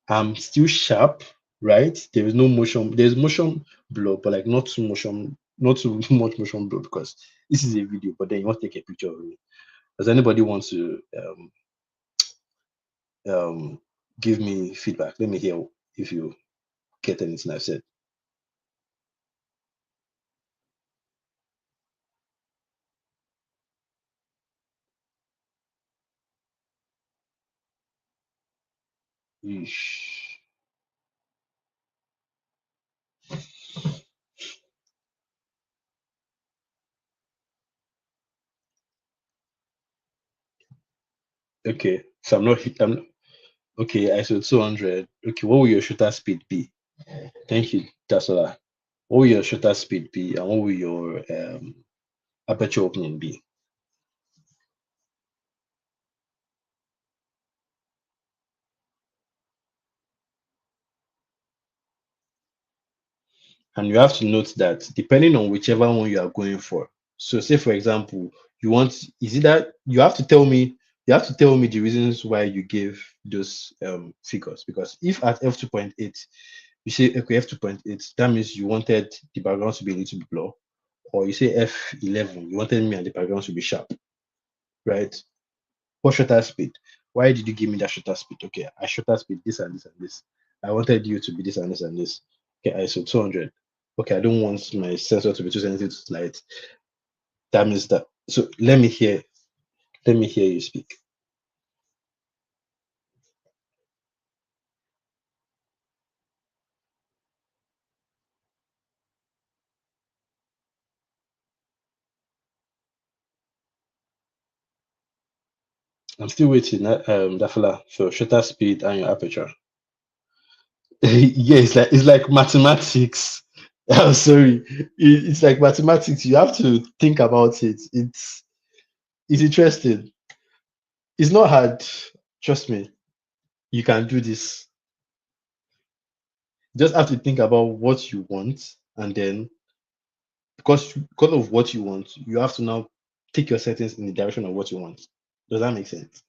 I'm still sharp, right? There is no motion. There's motion blur, but like not too much motion blur, because this is a video. But then you want to take a picture of me. Does anybody want to give me feedback? Let me hear if you get anything I've said. Yeesh. Okay, so I'm okay. ISO 200. Okay, what will your shutter speed be? Thank you, Dasola. What will your shutter speed be, and what will your aperture opening be? And you have to note that depending on whichever one you are going for. So, say for example, is it that you have to tell me the reasons why you gave those figures. Because if at f2.8 you say okay, f2.8, that means you wanted the background to be a little bit blur, or you say f11, you wanted me and the background to be sharp, right? What shutter speed? Why did you give me that shutter speed? Okay, I shutter speed this and this and this. I wanted you to be this and this and this. Okay, ISO 200. Okay, I don't want my sensor to be too sensitive to light. That means that. So let me hear you speak. I'm still waiting, Dafala, for shutter speed and your aperture. Yeah, it's like mathematics. I'm sorry, it's like mathematics. You have to think about it. It's interesting. It's not hard. Trust me. You can do this. Just have to think about what you want, and then because of what you want, you have to now take your settings in the direction of what you want. Does that make sense?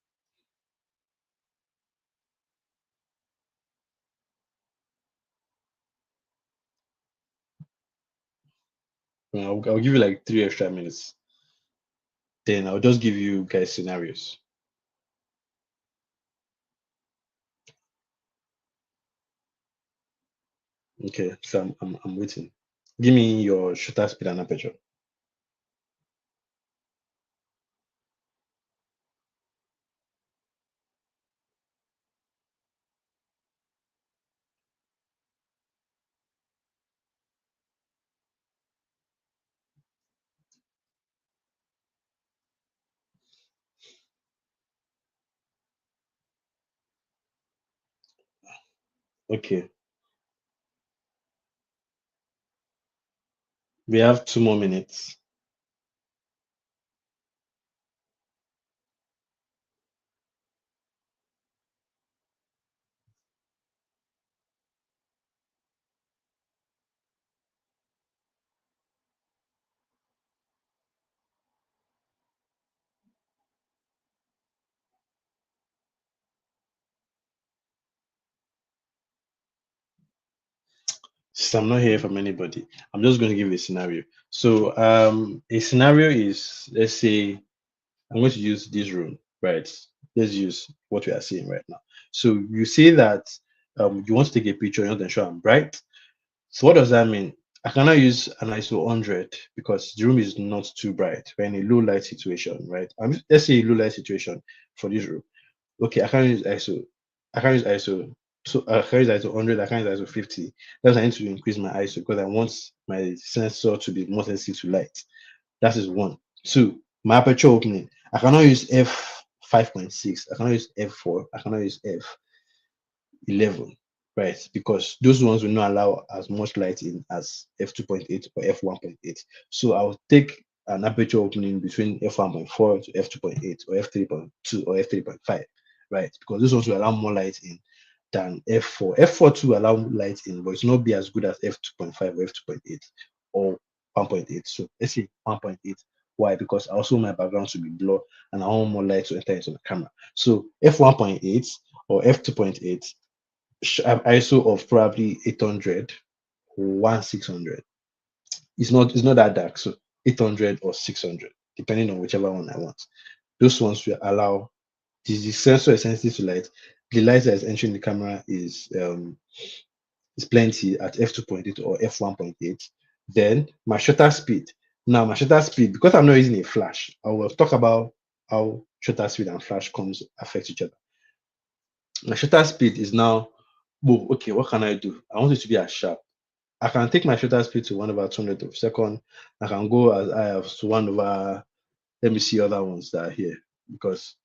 I'll give you like 3 extra minutes. Then I'll just give you guys scenarios. Okay, so I'm waiting. Give me your shutter speed and aperture. Okay, we have 2 more minutes. Since I'm not hearing from anybody, I'm just going to give you a scenario. So a scenario is, let's say I'm going to use this room, right? Let's use what we are seeing right now. So you say that you want to take a picture, you're not ensure I'm bright. So what does that mean? I cannot use an ISO 100 because the room is not too bright. We're in a low light situation, right? Let's say a low light situation for this room. Okay, I can't use ISO. I can't use ISO. So I can't use ISO 100. I can't use ISO 50. That's why I need to increase my ISO because I want my sensor to be more sensitive to light. That is one. Two, my aperture opening. I cannot use f 5.6. I cannot use f4. I cannot use f11, right? Because those ones will not allow as much light in as f2.8 or f1.8. So I'll take an aperture opening between f1.4 to f2.8 or f3.2 or f3.5, right? Because those ones will allow more light in than f4. F4 to allow light in, but it's not be as good as f2.5 or f2.8 or 1.8. So let's say 1.8. Why? Because I also want my background to be blur and I want more light to enter into the camera. So f1.8 or f2.8 ISO of probably 800 or 1600. It's not that dark. So 800 or 600, depending on whichever one I want. Those ones will allow the sensor is sensitive to light. The light that is entering the camera is plenty at f2.8 or f1.8. Then my shutter speed. Now my shutter speed, because I'm not using a flash, I will talk about how shutter speed and flash comes affect each other. My shutter speed is now, oh, okay, what can I do? I want it to be as sharp. I can take my shutter speed to 1/200 of a second. I can go as high as to 1 over, let me see other ones that are here because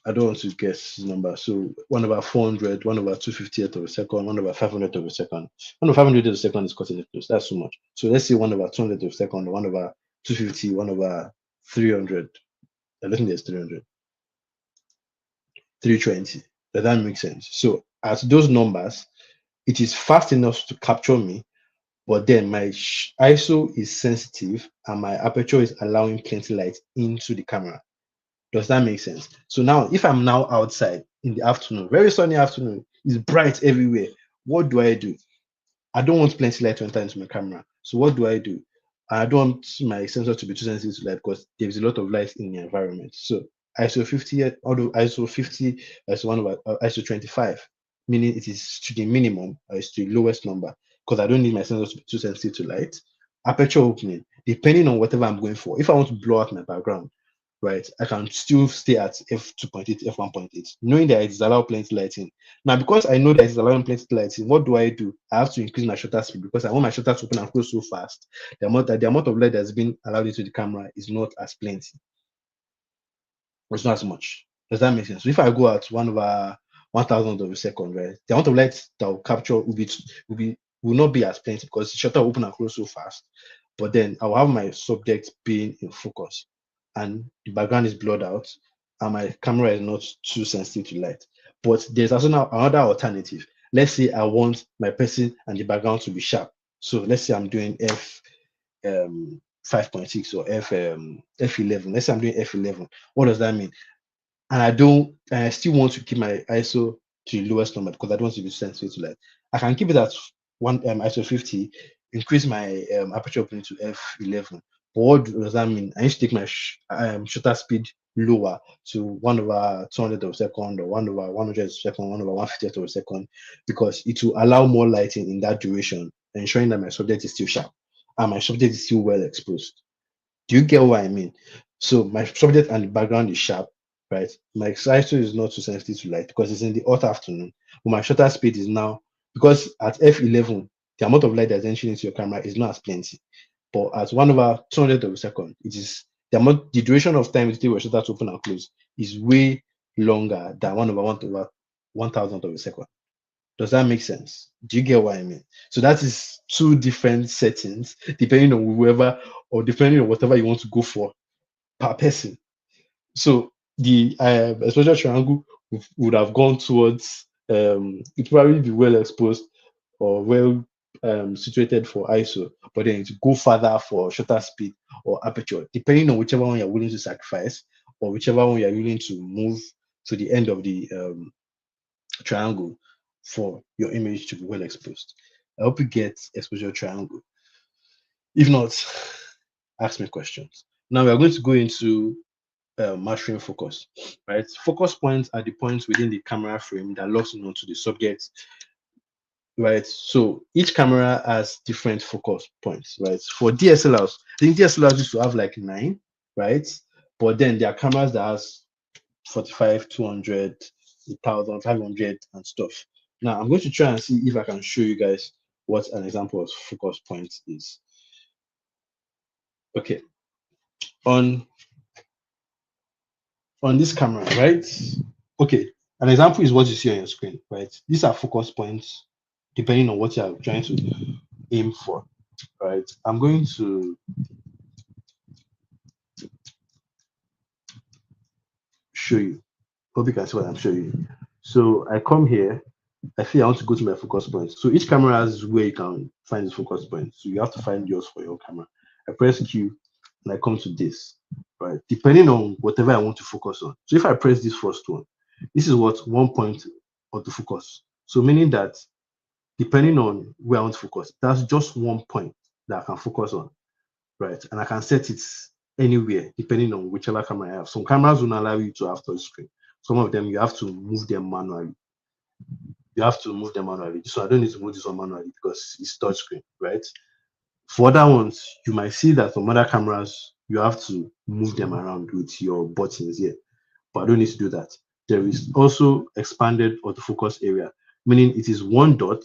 I don't want to guess the number. So 1/400, 1/250th of a second, 1/500 of a second. 1/500 of a second is cutting it close. That's too much. So let's say 1/200 of a second, 1/250, 1/300. I don't think there's 300. 320. Does that make sense? So at those numbers, it is fast enough to capture me, but then my ISO is sensitive and my aperture is allowing plenty light into the camera. Does that make sense? So now, if I'm now outside in the afternoon, very sunny afternoon, it's bright everywhere. What do? I don't want plenty light to enter into my camera. So what do? I don't want my sensor to be too sensitive to light because there's a lot of light in the environment. So ISO 50, although ISO 50 is one of ISO 25, meaning it is to the minimum or it's to the lowest number because I don't need my sensor to be too sensitive to light. Aperture opening, depending on whatever I'm going for. If I want to blow out my background, right, I can still stay at f2.8, f1.8, knowing that it is allowed plenty lighting. Now, because I know that it's allowing plenty lighting, what do? I have to increase my shutter speed because I want my shutter to open and close so fast. The amount of light that's been allowed into the camera is not as plenty. It's not as much. Does that make sense? So if I go at 1/1000 of a second, right, the amount of light that will capture will not be as plenty because the shutter will open and close so fast. But then I'll have my subject being in focus and the background is blurred out and my camera is not too sensitive to light. But there's also now another alternative. let's say I want my person and the background to be sharp. So let's say I'm doing F 5.6 or F11. Let's say I'm doing F11. What does that mean? And I still want to keep my ISO to the lowest number because I don't want to be sensitive to light. I can keep it at one ISO 50, increase my aperture opening to F11. But what does that mean? I need to take my shutter speed lower to 1/200 of a second, or 1/100 of a second, 1/150 of a second, because it will allow more lighting in that duration, ensuring that my subject is still sharp and my subject is still well exposed. Do you get what I mean? So my subject and the background is sharp, right? My ISO is not too sensitive to light because it's in the hot afternoon. But my shutter speed is now, because at F11, the amount of light that's entering into your camera is not as plenty. But at 1/200 of a second, it is the duration of time it takes your shutter to open and close is way longer than 1/1000 of a second. Does that make sense? Do you get what I mean? So that is two different settings depending on whoever or depending on whatever you want to go for per person. So the exposure triangle would have gone towards it probably be well exposed or well situated for ISO, but then to go further for shutter speed or aperture, depending on whichever one you're willing to sacrifice or whichever one you're willing to move to the end of the triangle for your image to be well exposed. I hope you get exposure triangle. If not, ask me questions. Now we are going to go into mastering focus, right? Focus points are the points within the camera frame that locks in onto the subject, right? So each camera has different focus points, right? For DSLRs, I think DSLRs used to have like 9, right? But then there are cameras that has 45, 200, 1000, 500 and stuff. Now I'm going to try and see if I can show you guys what an example of focus point is. Okay, on this camera, right? Okay, an example is what you see on your screen, right? These are focus points depending on what you're trying to aim for, right? I'm going to show you. Hope you can see what I'm showing you. So I come here. I feel I want to go to my focus point. So each camera has where you can find the focus point. So you have to find yours for your camera. I press Q and I come to this, right? Depending on whatever I want to focus on. So if I press this first one, this is what 1 point of the focus. So meaning that depending on where I want to focus, that's just 1 point that I can focus on, right? And I can set it anywhere depending on whichever camera I have. Some cameras will allow you to have touch screen. Some of them you have to move them manually. So I don't need to move this one manually because it's touch screen, right? For other ones, you might see that some other cameras you have to move them around with your buttons here, but I don't need to do that. There is also expanded autofocus area, meaning it is one dot,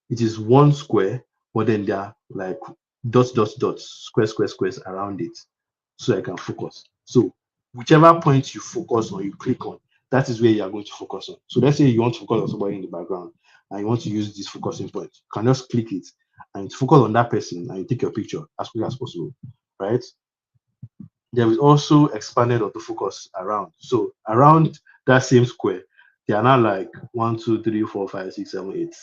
it is one square, but then there are like dots, squares around it, so I can focus. So whichever point you focus on, you click on, that is where you are going to focus on. So let's say you want to focus on somebody in the background and you want to use this focusing point. You can just click it and focus on that person and you take your picture as quick as possible, right? There is also expanded autofocus around. So around that same square, there are now like 1, 2, 3, 4, 5, 6, 7, 8.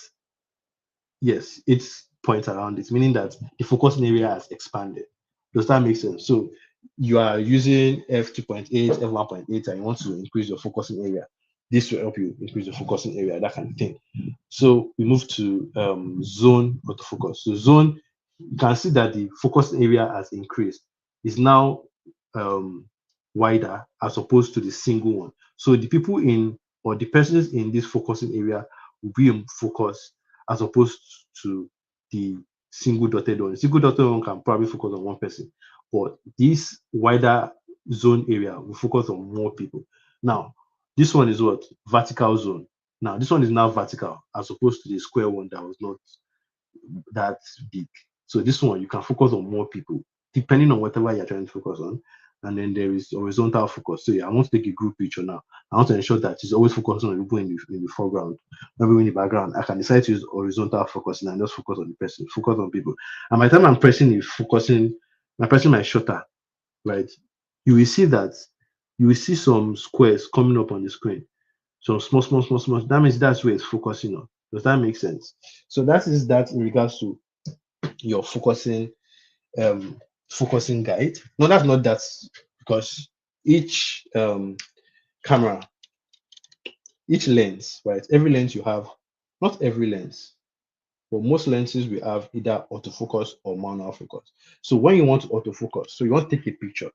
Yes, 8 points around it, meaning that the focusing area has expanded. Does that make sense? So you are using f2.8, f1.8, and you want to increase your focusing area. This will help you increase the focusing area, that kind of thing. So we move to zone autofocus. So zone, you can see that the focus area has increased. It's now wider as opposed to the single one. So the people in, or the persons in this focusing area will be in focus as opposed to the single dotted one. Single dotted one can probably focus on one person, but this wider zone area will focus on more people. Now, this one is what? Vertical zone. Now, this one is now vertical as opposed to the square one that was not that big. So this one, you can focus on more people, depending on whatever you're trying to focus on. And then there is horizontal focus. So yeah, I want to take a group picture now. I want to ensure that it's always focusing on the people in the foreground, maybe in the background. I can decide to use horizontal focusing and just focus on the person, focus on people. And by the time I'm pressing my shutter, right, you will see that you will see some squares coming up on the screen. So small. That means that's where it's focusing on. Does that make sense? So that is that in regards to your um focusing guide. No, that's not that, because each camera, each lens, right? Every lens you have, not every lens, but most lenses we have either autofocus or manual focus. So when you want to autofocus, so you want to take a picture.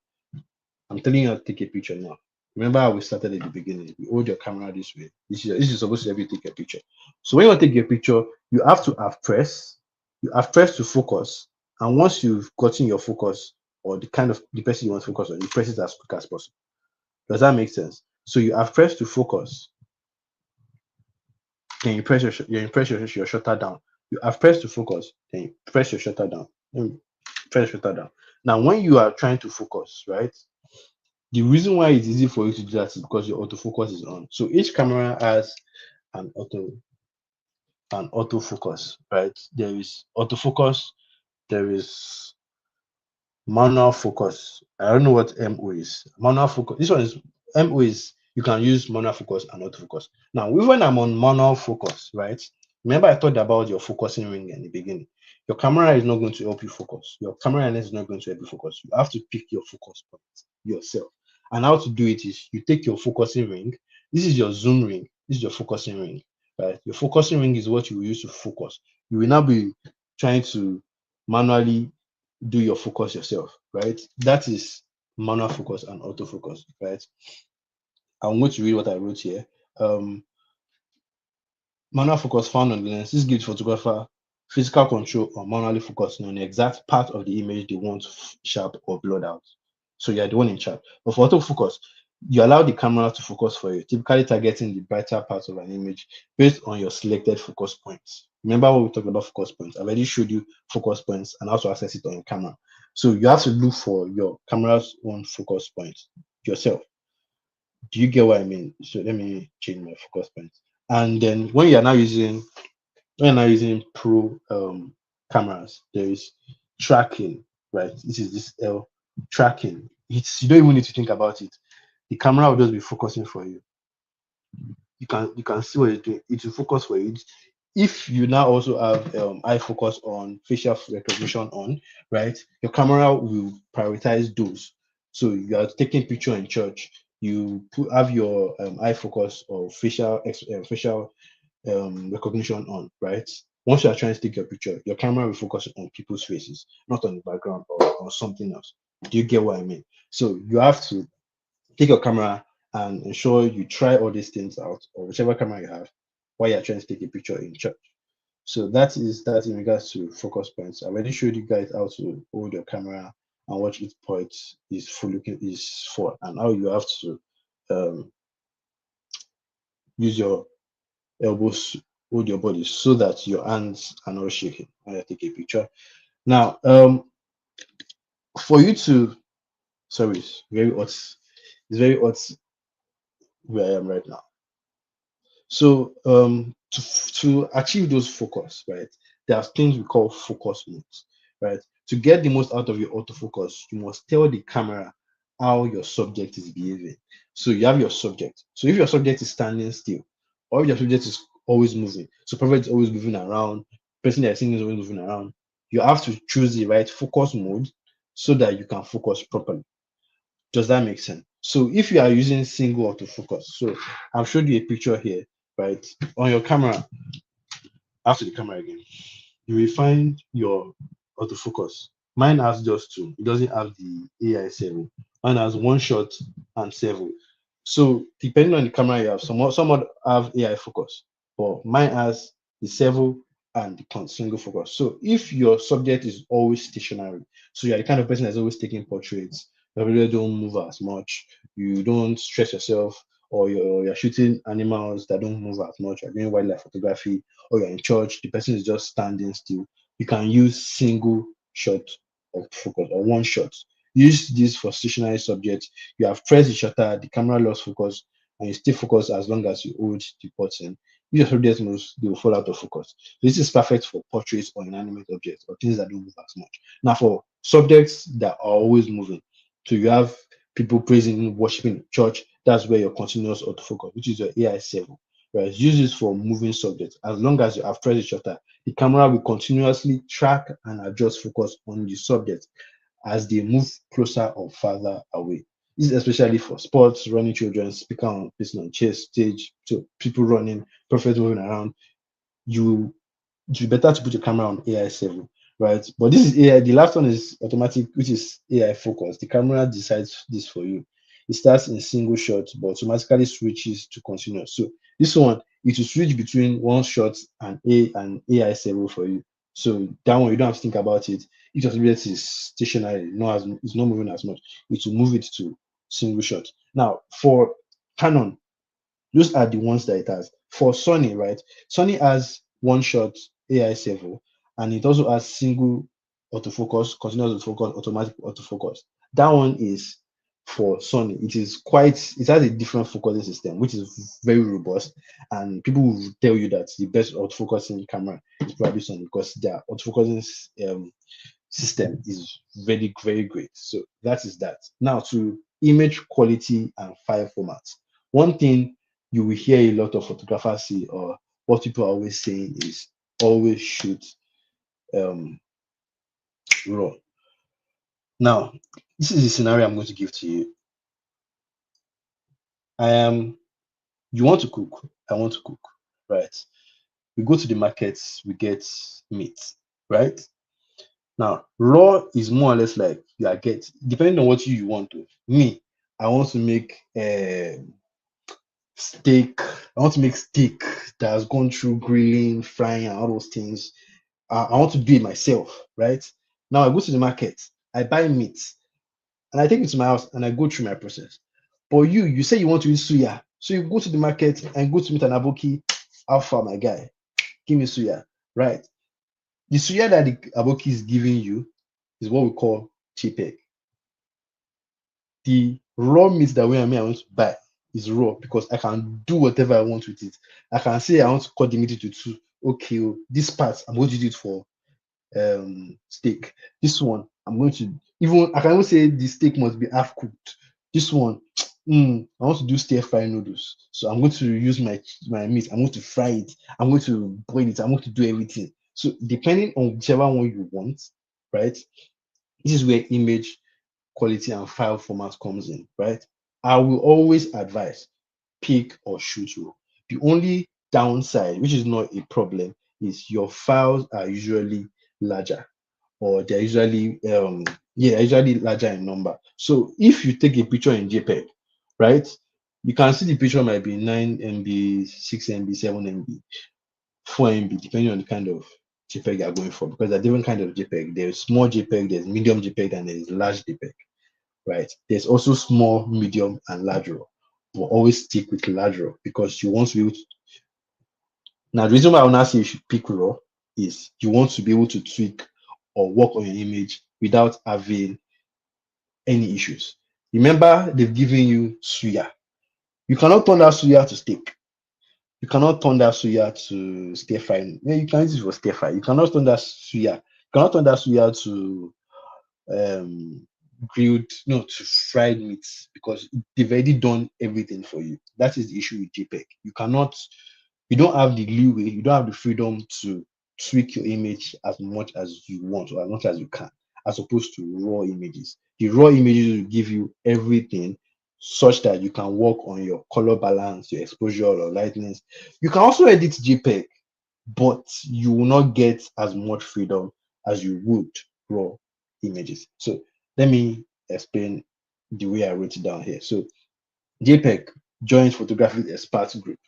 I'm telling you how to take a picture now. Remember how we started at the beginning? You hold your camera this way. This is supposed to help you take a picture. So when you want to take a picture, you have to have press. You have pressed to focus. And once you've gotten your focus or the kind of the person you want to focus on, you press it as quick as possible. Does that make sense? So you have pressed to focus. Then you press your shutter down. You have pressed to focus. Then you press your shutter down. Then press your shutter down. Now, when you are trying to focus, right? The reason why it's easy for you to do that is because your autofocus is on. So each camera has an autofocus, right? There is autofocus, there is manual focus. I don't know what MO is. Manual focus. This one is MO is you can use manual focus and autofocus. Now, when I'm on manual focus, right? Remember I talked about your focusing ring in the beginning. Your camera is not going to help you focus. Your camera lens is not going to help you focus. You have to pick your focus point yourself. And how to do it is you take your focusing ring. This is your zoom ring. This is your focusing ring, right? Your focusing ring is what you will use to focus. You will now be trying to manually do your focus yourself, right? That is manual focus and autofocus, right? I'm going to read what I wrote here. Manual focus found on the lens. This gives photographer physical control on manually focusing on the exact part of the image they want sharp or blurred out. So you're the one in charge. But for autofocus, you allow the camera to focus for you, typically targeting the brighter parts of an image based on your selected focus points. Remember what we talked about focus points? I already showed you focus points and how to access it on your camera. So you have to look for your camera's own focus point yourself. Do you get what I mean? So let me change my focus point. And then when you're now using pro cameras, there is tracking, right? This is this L tracking. You don't even need to think about it. The camera will just be focusing for you. You can see what it's doing. It will focus for you. If you now also have eye focus on, facial recognition on, right? Your camera will prioritize those. So you are taking picture in church. You have your eye focus or facial recognition on, right? Once you are trying to take your picture, your camera will focus on people's faces, not on the background or something else. Do you get what I mean? So you have to take your camera and ensure you try all these things out, or whichever camera you have, while you're trying to take a picture in church. So that in regards to focus points. I already showed you guys how to hold your camera and what each point is for, and how you have to um, use your elbows, hold your body so that your hands are not shaking when you take a picture. Now, for you to, sorry, it's very hot. It's very hot where I am right now. So to achieve those focus, right, there are things we call focus modes, right? To get the most out of your autofocus, you must tell the camera how your subject is behaving. So you have your subject. So if your subject is standing still, or if your subject is always moving, so prophet is always moving around, person that is seeing is always moving around, you have to choose the right focus mode so that you can focus properly. Does that make sense? So if you are using single autofocus, so I've showed you a picture here, right? On your camera, after the camera again, you will find your autofocus. Mine has just two. It doesn't have the AI7. Mine has one shot and 7. So depending on the camera you have, some have AI focus, but mine has the 7 and the single focus. So if your subject is always stationary, so you're the kind of person that's always taking portraits, you really don't move as much, you don't stress yourself, or you're shooting animals that don't move as much, you're doing wildlife photography, or you're in church, the person is just standing still, you can use single shot of focus or one shot. Use this for stationary subjects. You have pressed the shutter, the camera lost focus, and you stay focused as long as you hold the button. If your subject moves, they will fall out of focus. This is perfect for portraits or inanimate objects or things that don't move as much. Now, for subjects that are always moving, so you have people praising, worshiping church, that's where your continuous autofocus, which is your AI7, right? Use this for moving subjects. As long as you have pressed the shutter, the camera will continuously track and adjust focus on the subject as they move closer or farther away. This is especially for sports, running children, speaker on person on chess stage, so people running, prophets moving around. You it's better to put your camera on AI 7, right? But this is AI. The last one is automatic, which is AI focus. The camera decides this for you. It starts in single shot, but automatically switches to continuous. So this one, it will switch between one shot and AI 7 for you. So that one, you don't have to think about it. Each of the objects is stationary, not as it's not moving as much. It will move it to single shot. Now for Canon, those are the ones that it has. For Sony, right? Sony has one shot AI 7, and it also has single autofocus, continuous autofocus, automatic autofocus. That one is for Sony. It has a different focusing system, which is very robust. And people will tell you that the best autofocusing camera is probably Sony because their autofocusing system is very, very great. So that is that. Now to image quality and file formats. One thing you will hear a lot of photographers say, or what people are always saying, is always shoot um, raw. Now, this is the scenario I'm going to give to you. You want to cook, I want to cook, right? We go to the markets, we get meat, right? Now, raw is more or less like you are get depending on what you want to. Me, I want to make steak. I want to make steak that has gone through grilling, frying, and all those things. I want to do it myself, right? Now I go to the market, I buy meat, and I take it to my house and I go through my process. But you say you want to eat suya, so you go to the market and go to meet an aboki. Alpha, my guy, give me suya, right? The suya that the aboki is giving you is what we call JPEG. The raw meat that I want to buy is raw because I can do whatever I want with it. I can say I want to cut the meat into two. Okay, this part I'm going to do it for steak. This one I'm going to I can even say the steak must be half cooked. This one, I want to do stir fry noodles. So I'm going to use my meat. I'm going to fry it. I'm going to boil it. I'm going to do everything. So depending on whichever one you want, right? This is where image quality and file format comes in, right? I will always advise pick or shoot raw. The only downside, which is not a problem, is your files are usually larger, or they're usually larger in number. So if you take a picture in JPEG, right, you can see the picture might be 9 MB, 6 MB, 7 MB, 4 MB, depending on the kind of JPEG you're going for, because there are different kind of JPEG. There's small JPEG, there's medium JPEG, and there's large JPEG, right? There's also small, medium, and large raw. But always stick with large raw because you want to be able to. Now, the reason why I want to say you should pick raw is you want to be able to tweak or work on your image without having any issues. Remember, they've given you suya. You cannot turn that suya to steak. You cannot turn that suya to stir fry. Yeah, you can use it for stir fry. You cannot turn that suya. You cannot turn that suya to grilled, no, to fried meats because they've already done everything for you. That is the issue with JPEG. You don't have the leeway, you don't have the freedom to tweak your image as much as you want or as much as you can, as opposed to raw images. The raw images will give you everything such that you can work on your color balance, your exposure or lightness. You can also edit JPEG, but you will not get as much freedom as you would raw images. So let me explain the way I wrote it down here. So JPEG joins photography experts group.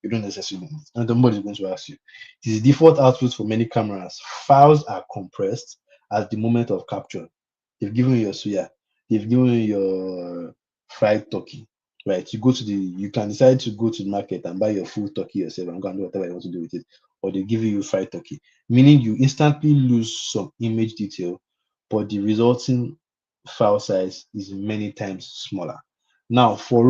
You don't necessarily know. And somebody is going to ask you. It is the default output for many cameras. Files are compressed at the moment of capture. They've given you your suya. They've given you your fried turkey. Right? You can decide to go to the market and buy your full turkey yourself and go and do whatever you want to do with it. Or they give you fried turkey. Meaning you instantly lose some image detail, but the resulting file size is many times smaller. Now for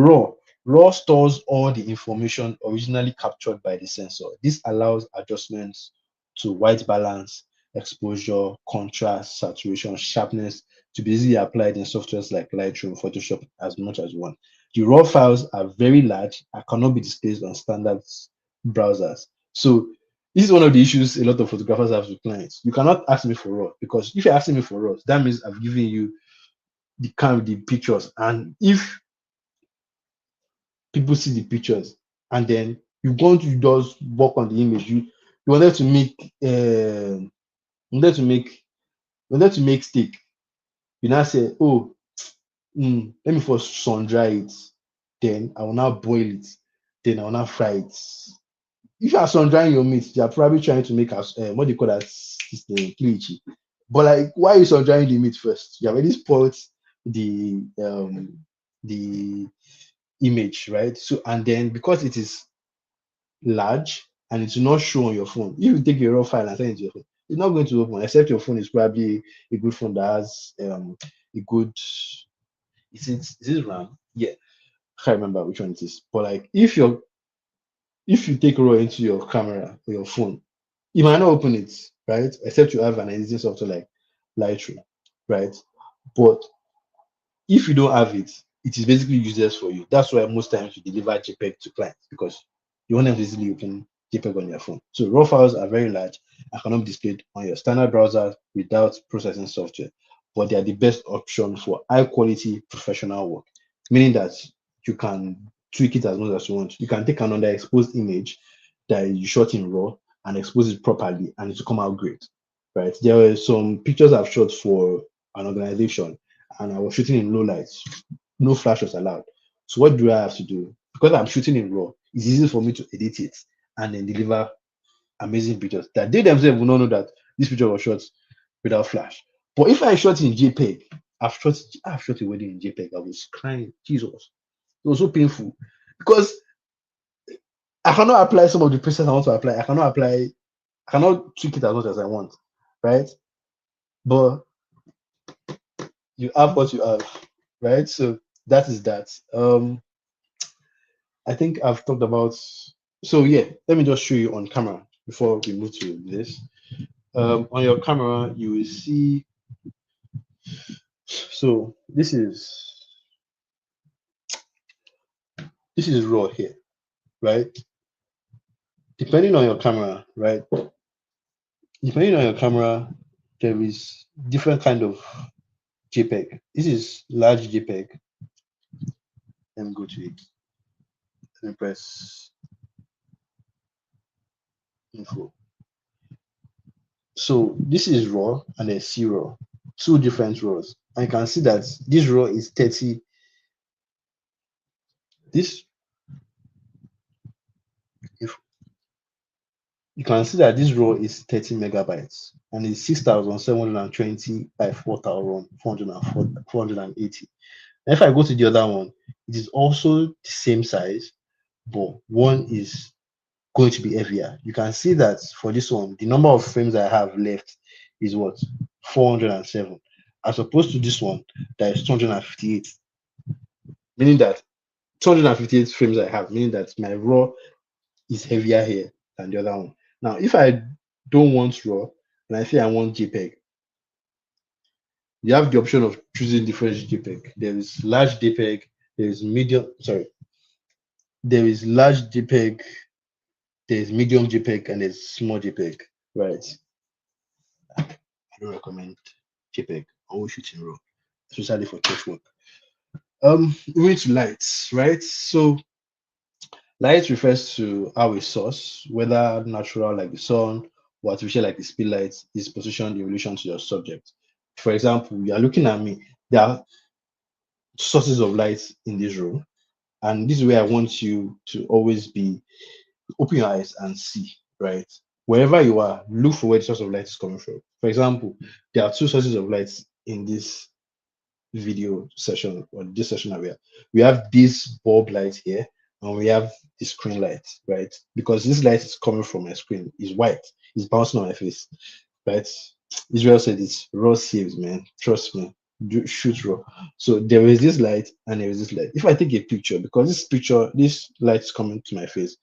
RAW stores all the information originally captured by the sensor. This allows adjustments to white balance, exposure, contrast, saturation, sharpness to be easily applied in softwares like Lightroom, Photoshop as much as one. The RAW files are very large and cannot be displayed on standard browsers. So this is one of the issues a lot of photographers have with clients. You cannot ask me for RAW, because if you're asking me for RAW, that means I've given you the pictures, and if people see the pictures and then you want to just work on the image, you wanted to make you wanted to make steak. You now say, oh, let me first sun dry it, then I will now boil it, then I will now fry it. If you are sun drying your meat, you are probably trying to make us what do you call that, this thing, kimchi. But like, why are you sun drying the meat first? You have already spoiled the image, right? So, and then because it is large and it will not show on your phone, if you take a raw file and send it to your phone, it's not going to open, except your phone is probably a good phone that has a good, is it RAM? Yeah, I can't remember which one it is. But like, if you take raw into your camera or your phone, you might not open it, right? Except you have an editing software like Lightroom, right? But if you don't have it, it is basically useless for you. That's why most times you deliver JPEG to clients, because you want them to easily open JPEG on your phone. So raw files are very large and cannot be displayed on your standard browser without processing software, but they are the best option for high quality professional work, meaning that you can tweak it as much as you want. You can take an underexposed image that you shot in raw and expose it properly, and it will come out great, right? There were some pictures I've shot for an organization, and I was shooting in low lights, no flash was allowed. So what do I have to do? Because I'm shooting in raw, it's easy for me to edit it and then deliver amazing pictures that they themselves will not know that this picture was shot without flash. But if I shot in JPEG, I've shot a wedding in JPEG, I was crying, Jesus. It was so painful because I cannot apply some of the presets I want to apply. I cannot tweak it as much as I want, right? But you have what you have, right? So that is that. I think I've talked about. So yeah, let me just show you on camera before we move to this. On your camera, you will see. So this is raw here, right? Depending on your camera, right? Depending on your camera, there is different kind of JPEG. This is large JPEG. Let me go to it. Let me press info. So this is raw and there's C raw, two different raws. I can see that this raw is 30. This, if you can see that this raw is 30 megabytes and it's 6,720 by 4,480. If I go to the other one, it is also the same size, but one is going to be heavier. You can see that for this one, the number of frames I have left is what? 407, as opposed to this one that is 258. Meaning that 258 frames I have, meaning that my raw is heavier here than the other one. Now, if I don't want raw and I say I want JPEG, you have the option of choosing different JPEG. There is large JPEG, there is there is large JPEG, there is medium JPEG, and there's small JPEG, right? I don't recommend JPEG. I always shoot in raw, especially for church work. Moving to lights, right? So light refers to how a source, whether natural like the sun or artificial like the spotlight, is positioned in relation to your subject. For example, you are looking at me. There are sources of light in this room, and this is where I want you to always be. Open your eyes and see, right? Wherever you are, look for where the source of light is coming from. For example, there are two sources of light in this video session or this session that we have this bulb light here and we have the screen light, right? Because this light is coming from my screen, is white, it's bouncing on my face, right? Israel said it's raw saves, man. Trust me, shoot raw. So there is this light and there is this light. If I take a picture, because this light is coming to my face,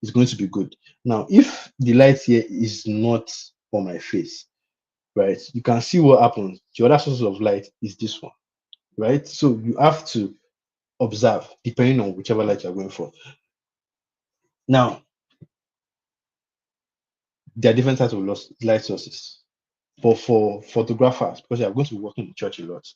it's going to be good. Now, if the light here is not on my face, right, you can see what happens. The other source of light is this one, right? So you have to observe depending on whichever light you're going for. Now, there are different types of light sources. But for photographers, because you are going to work in the church a lot,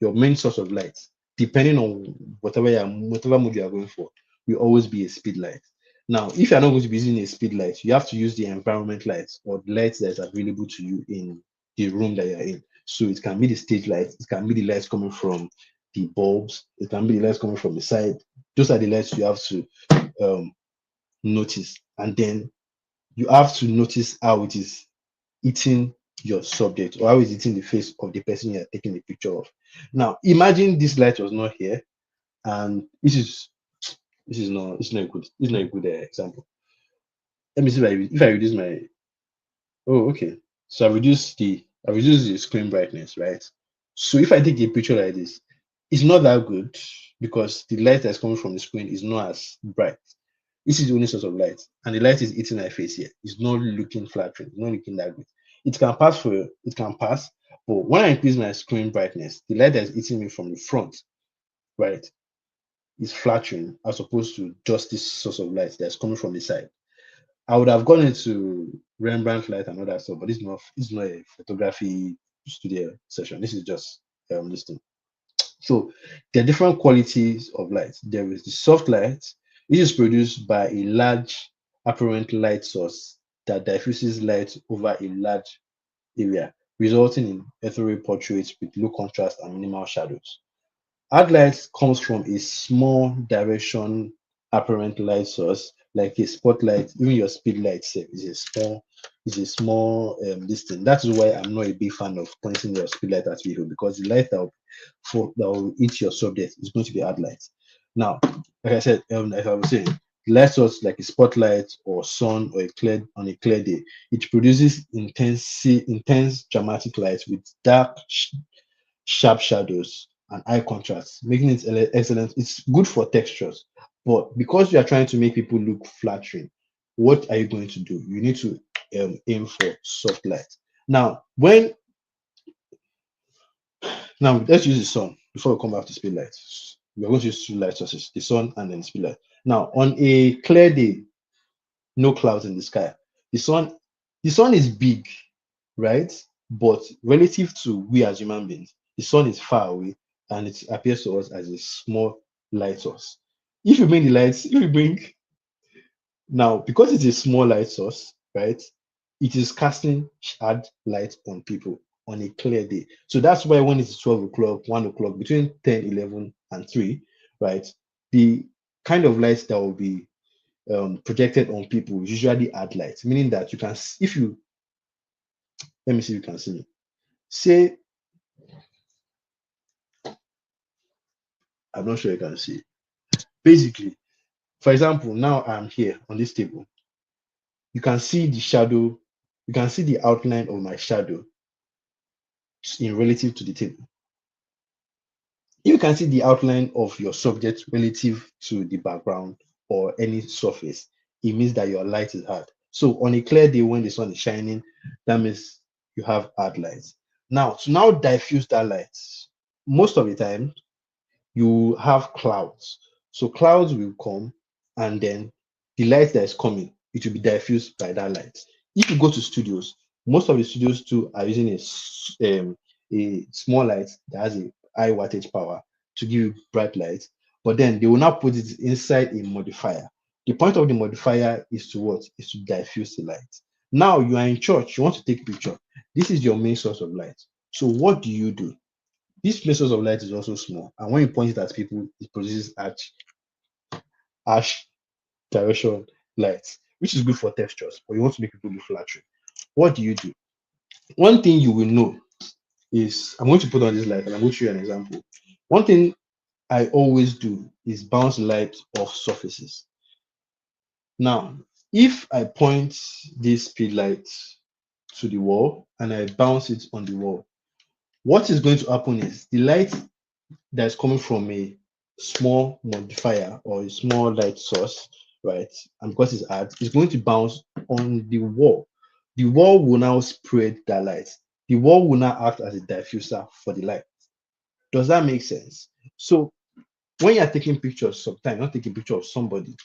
your main source of light, depending on whatever mood you are going for, will always be a speed light. Now, if you're not going to be using a speed light, you have to use the environment light or the light that is available to you in the room that you're in. So it can be the stage light, it can be the lights coming from the bulbs, it can be the lights coming from the side. Those are the lights you have to notice. And then you have to notice how it is eating your subject or how is eating the face of the person you're taking the picture of. Now, imagine this light was not here, and this is not a good example. Let me see if I reduce my okay. So I reduce the screen brightness, right? So if I take a picture like this, it's not that good because the light that's coming from the screen is not as bright. This is the only source of light, and the light is eating my face here. It's not looking flattering. It's not looking that good. It can pass, but when I increase my screen brightness, the light that's eating me from the front, right, is flattering as opposed to just this source of light that's coming from the side. I would have gone into Rembrandt light and all that stuff, but it's not a photography studio session. This is just this thing. So there are different qualities of light. There is the soft light, which is produced by a large apparent light source that diffuses light over a large area, resulting in ethereal portraits with low contrast and minimal shadows. Hard light comes from a small direction apparent light source, like a spotlight. Even your speed light sef is a small this thing. That is why I'm not a big fan of pointing your speed light at people, because the light that will hit your subject is going to be hard light. Now, like I said, like I was saying, light source like a spotlight or sun or on a clear day, it produces intense dramatic light with dark sharp shadows and high contrast, making it excellent. It's good for textures, but because you are trying to make people look flattering, what are you going to do? You need to aim for soft light. Now, now let's use the sun before we come back to speed light. We're going to use two light sources, the sun and then speed light. Now, on a clear day, no clouds in the sky, the sun is big, right? But relative to we as human beings, the sun is far away and it appears to us as a small light source. If you bring now, because it's a small light source, right? It is casting hard light on people on a clear day. So that's why when it's 12 o'clock, 1 o'clock, between 10, 11, and 3, right? The kind of light that will be projected on people is usually hard light, meaning that you can, if you, let me see if you can see me. Say, I'm not sure you can see. Basically, for example, now I'm here on this table. You can see the shadow, you can see the outline of my shadow in relative to the table. You can see the outline of your subject relative to the background or any surface. It means that your light is hard. So on a clear day when the sun is shining, that means you have hard light. Now, to now diffuse that light, most of the time you have clouds. So clouds will come, and then the light that is coming, it will be diffused by that light. If you go to studios, most of the studios too are using a small light that has a high wattage power to give you bright light, but then they will now put it inside a modifier. The point of the modifier is to what? Is to diffuse the light. Now you are in church, you want to take picture. This is your main source of light. So what do you do? This main source of light is also small, and when you point it at people, it produces harsh direction light, which is good for textures, but you want to make people look flattering. What do you do? One thing you will know is, I'm going to put on this light and I'm going to show you an example. One thing I always do is bounce light off surfaces. Now, if I point this speed light to the wall and I bounce it on the wall, what is going to happen is the light that's coming from a small modifier or a small light source, right? And because it's hard, it's going to bounce on the wall. The wall will now spread that light. The wall will now act as a diffuser for the light. Does that make sense? So when you're taking pictures, sometimes not taking a picture of somebody,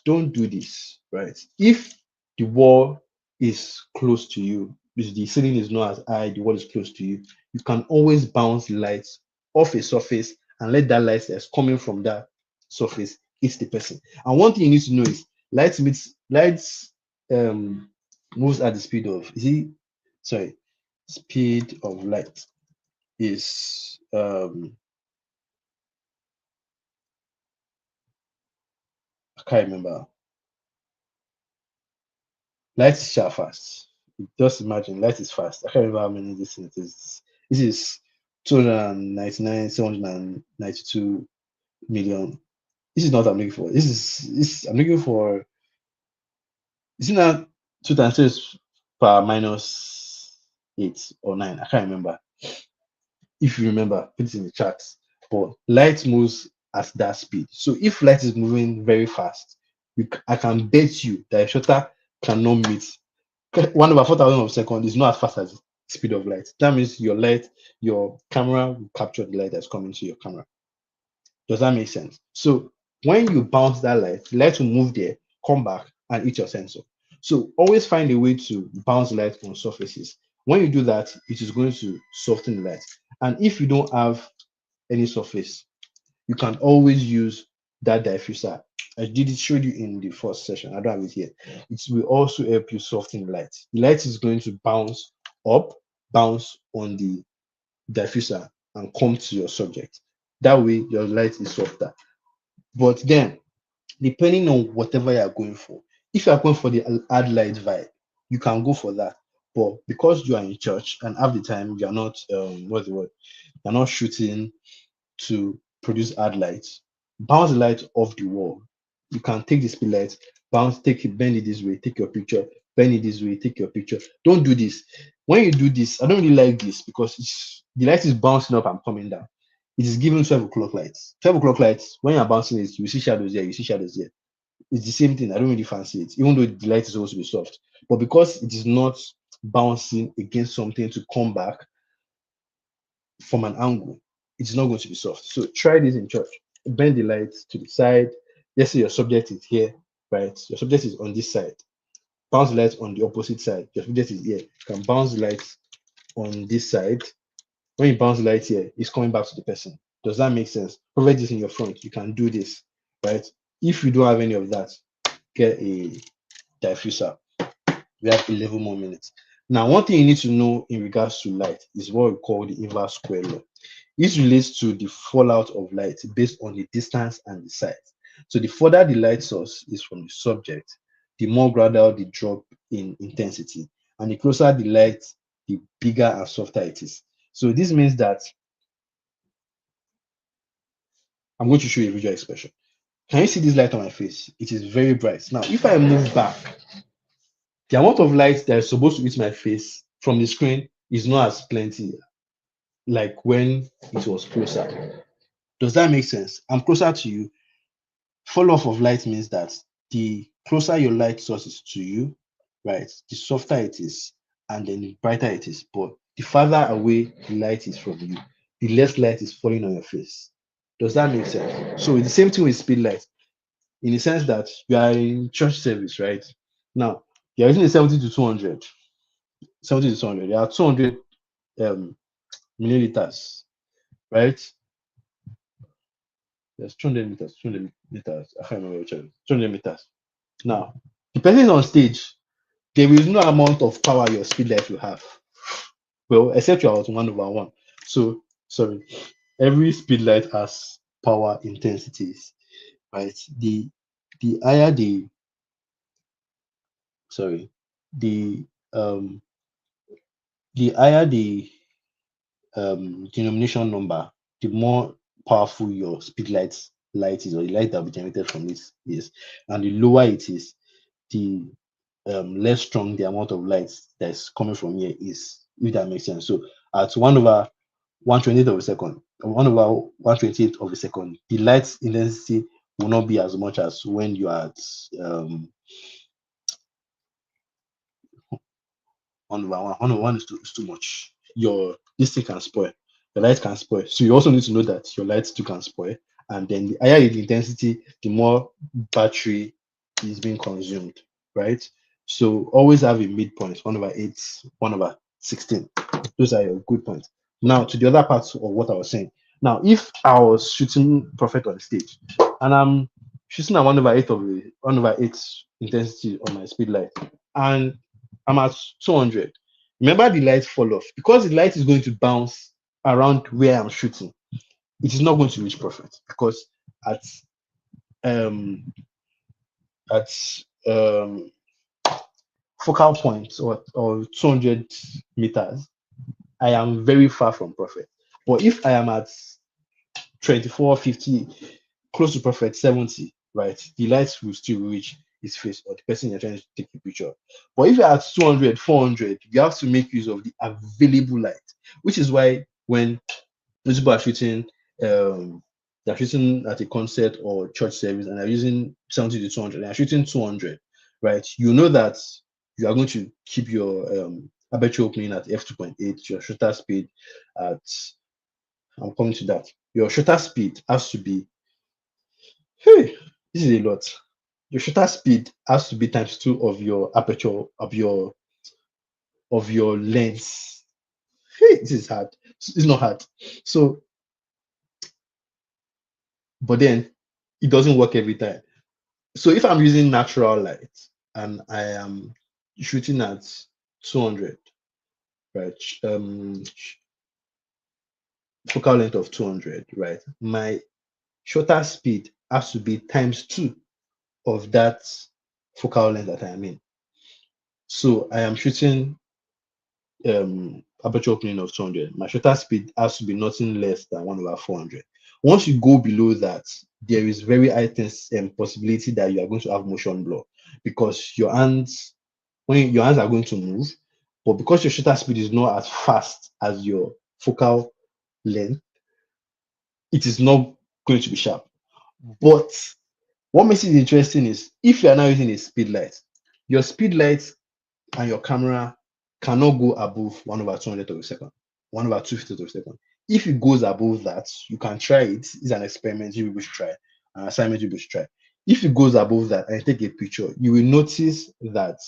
don't do this, right? If the wall is close to you, if the ceiling is not as high, the wall is close to you, you can always bounce light off a surface and let that light that's coming from that surface hit the person. And one thing you need to know is light moves at the speed of, speed of light is I can't remember. Light is sharp fast. Just imagine light is fast. I can't remember how many this thing it is. This is 299, 792 million. This is not what I'm looking for. This I'm looking for. Is it not 2 times 2 per minus 8 or 9? I can't remember. If you remember, put it in the chat. But light moves at that speed. So if light is moving very fast, I can bet you that a shutter cannot meet 1/4000 of a second is not as fast as the speed of light. That means your camera will capture the light that's coming to your camera. Does that make sense? So when you bounce that light, the light will move there, come back, and hit your sensor. So always find a way to bounce light on surfaces. When you do that, it is going to soften the light. And if you don't have any surface, you can always use that diffuser. I did it, showed you in the first session. I don't have it here. It will also help you soften the light. The light is going to bounce up, bounce on the diffuser, and come to your subject. That way, your light is softer. But then, depending on whatever you are going for, if you are going for the hard light vibe, you can go for that. But because you are in church and half the time you are not, what's the word? You're not shooting to produce hard lights, bounce the light off the wall. You can take the speed light, bounce, take it, bend it this way, take your picture, bend it this way, take your picture. Don't do this. When you do this, I don't really like this because the light is bouncing up and coming down. It is giving 12 o'clock lights. 12 o'clock lights, when you're bouncing it, you see shadows here, you see shadows here. It's the same thing. I don't really fancy it, even though the light is supposed to be soft. But because it is not bouncing against something to come back from an angle, it's not going to be soft. So try this in church. Bend the light to the side. Let's say your subject is here, right? Your subject is on this side. Bounce the light on the opposite side. Your subject is here. You can bounce the light on this side. When you bounce the light here, it's coming back to the person. Does that make sense? Provide this in your front. You can do this, right? If you don't have any of that, get a diffuser. We have 11 more minutes. Now, one thing you need to know in regards to light is what we call the inverse square law. This relates to the fallout of light based on the distance and the size. So the further the light source is from the subject, the more gradual the drop in intensity. And the closer the light, the bigger and softer it is. So this means that I'm going to show you a visual expression. Can you see this light on my face? It is very bright. Now, if I move back, the amount of light that is supposed to hit my face from the screen is not as plenty like when it was closer. Does that make sense? I'm closer to you. Fall off of light means that the closer your light source is to you, right, the softer it is, and then the brighter it is. But the farther away the light is from you, the less light is falling on your face. Does that make sense? So it's the same thing with speed light, in the sense that you are in church service, right? Now, you're using a 70 to 200. 70 to 200. There are 200 milliliters, right? There's 200 meters, 200 meters. I can't remember which one. 200 meters. Now, depending on stage, there is no amount of power your speed light will have. Well, except you're at 1/1. So, sorry, every speed light has power intensities, right? The higher the sorry, the higher the denomination number, the more powerful your speed light is, or the light that will be generated from it is, and the lower it is, the less strong the amount of light that's coming from here is, if that makes sense. So at 1/128 of a second, 1/128 of a second, the light intensity will not be as much as when you are at 1/1. 1/1 is too much. This thing can spoil. The light can spoil. So you also need to know that your light too can spoil. And then the higher the intensity, the more battery is being consumed, right? So always have a midpoint, 1/8, 1/16. Those are your good points. Now to the other parts of what I was saying. Now, if I was shooting Prophet on stage and I'm shooting at 1/8 of the 1/8 intensity on my speed light, and I'm at 200, remember the light fall off because the light is going to bounce around where I'm shooting. It is not going to reach Prophet because at um at um focal point or 200 meters, I am very far from Prophet. But if I am at 24, 50, close to Prophet 70, right, the lights will still reach his face or the person you're trying to take a picture of. But if you're at 200, 400, you have to make use of the available light, which is why when those people are shooting, they're shooting at a concert or church service and they're using 70 to 200, and they're shooting 200, right? You know that you are going to keep your aperture opening at f2.8, your shutter speed at, I'm coming to that. Your shutter speed has to be, hey, this is a lot. Your shutter speed has to be times 2 of your aperture of your lens. Hey, this is hard. It's not hard. So, but then it doesn't work every time. So if I'm using natural light and I am shooting at 200, right? Focal length of 200, right? My shutter speed has to be times 2 of that focal length that I am in. So I am shooting aperture opening of 200. My shutter speed has to be nothing less than 1/400. Once you go below that, there is very high possibility that you are going to have motion blur because your hands, when your hands are going to move, but because your shutter speed is not as fast as your focal length, it is not going to be sharp. But what makes it interesting is if you are now using a speed light, your speed light and your camera cannot go above 1/200 of a second, 1/250 of a second. If it goes above that, you can try it. It's an experiment you will try, an assignment you will try. If it goes above that and take a picture, you will notice that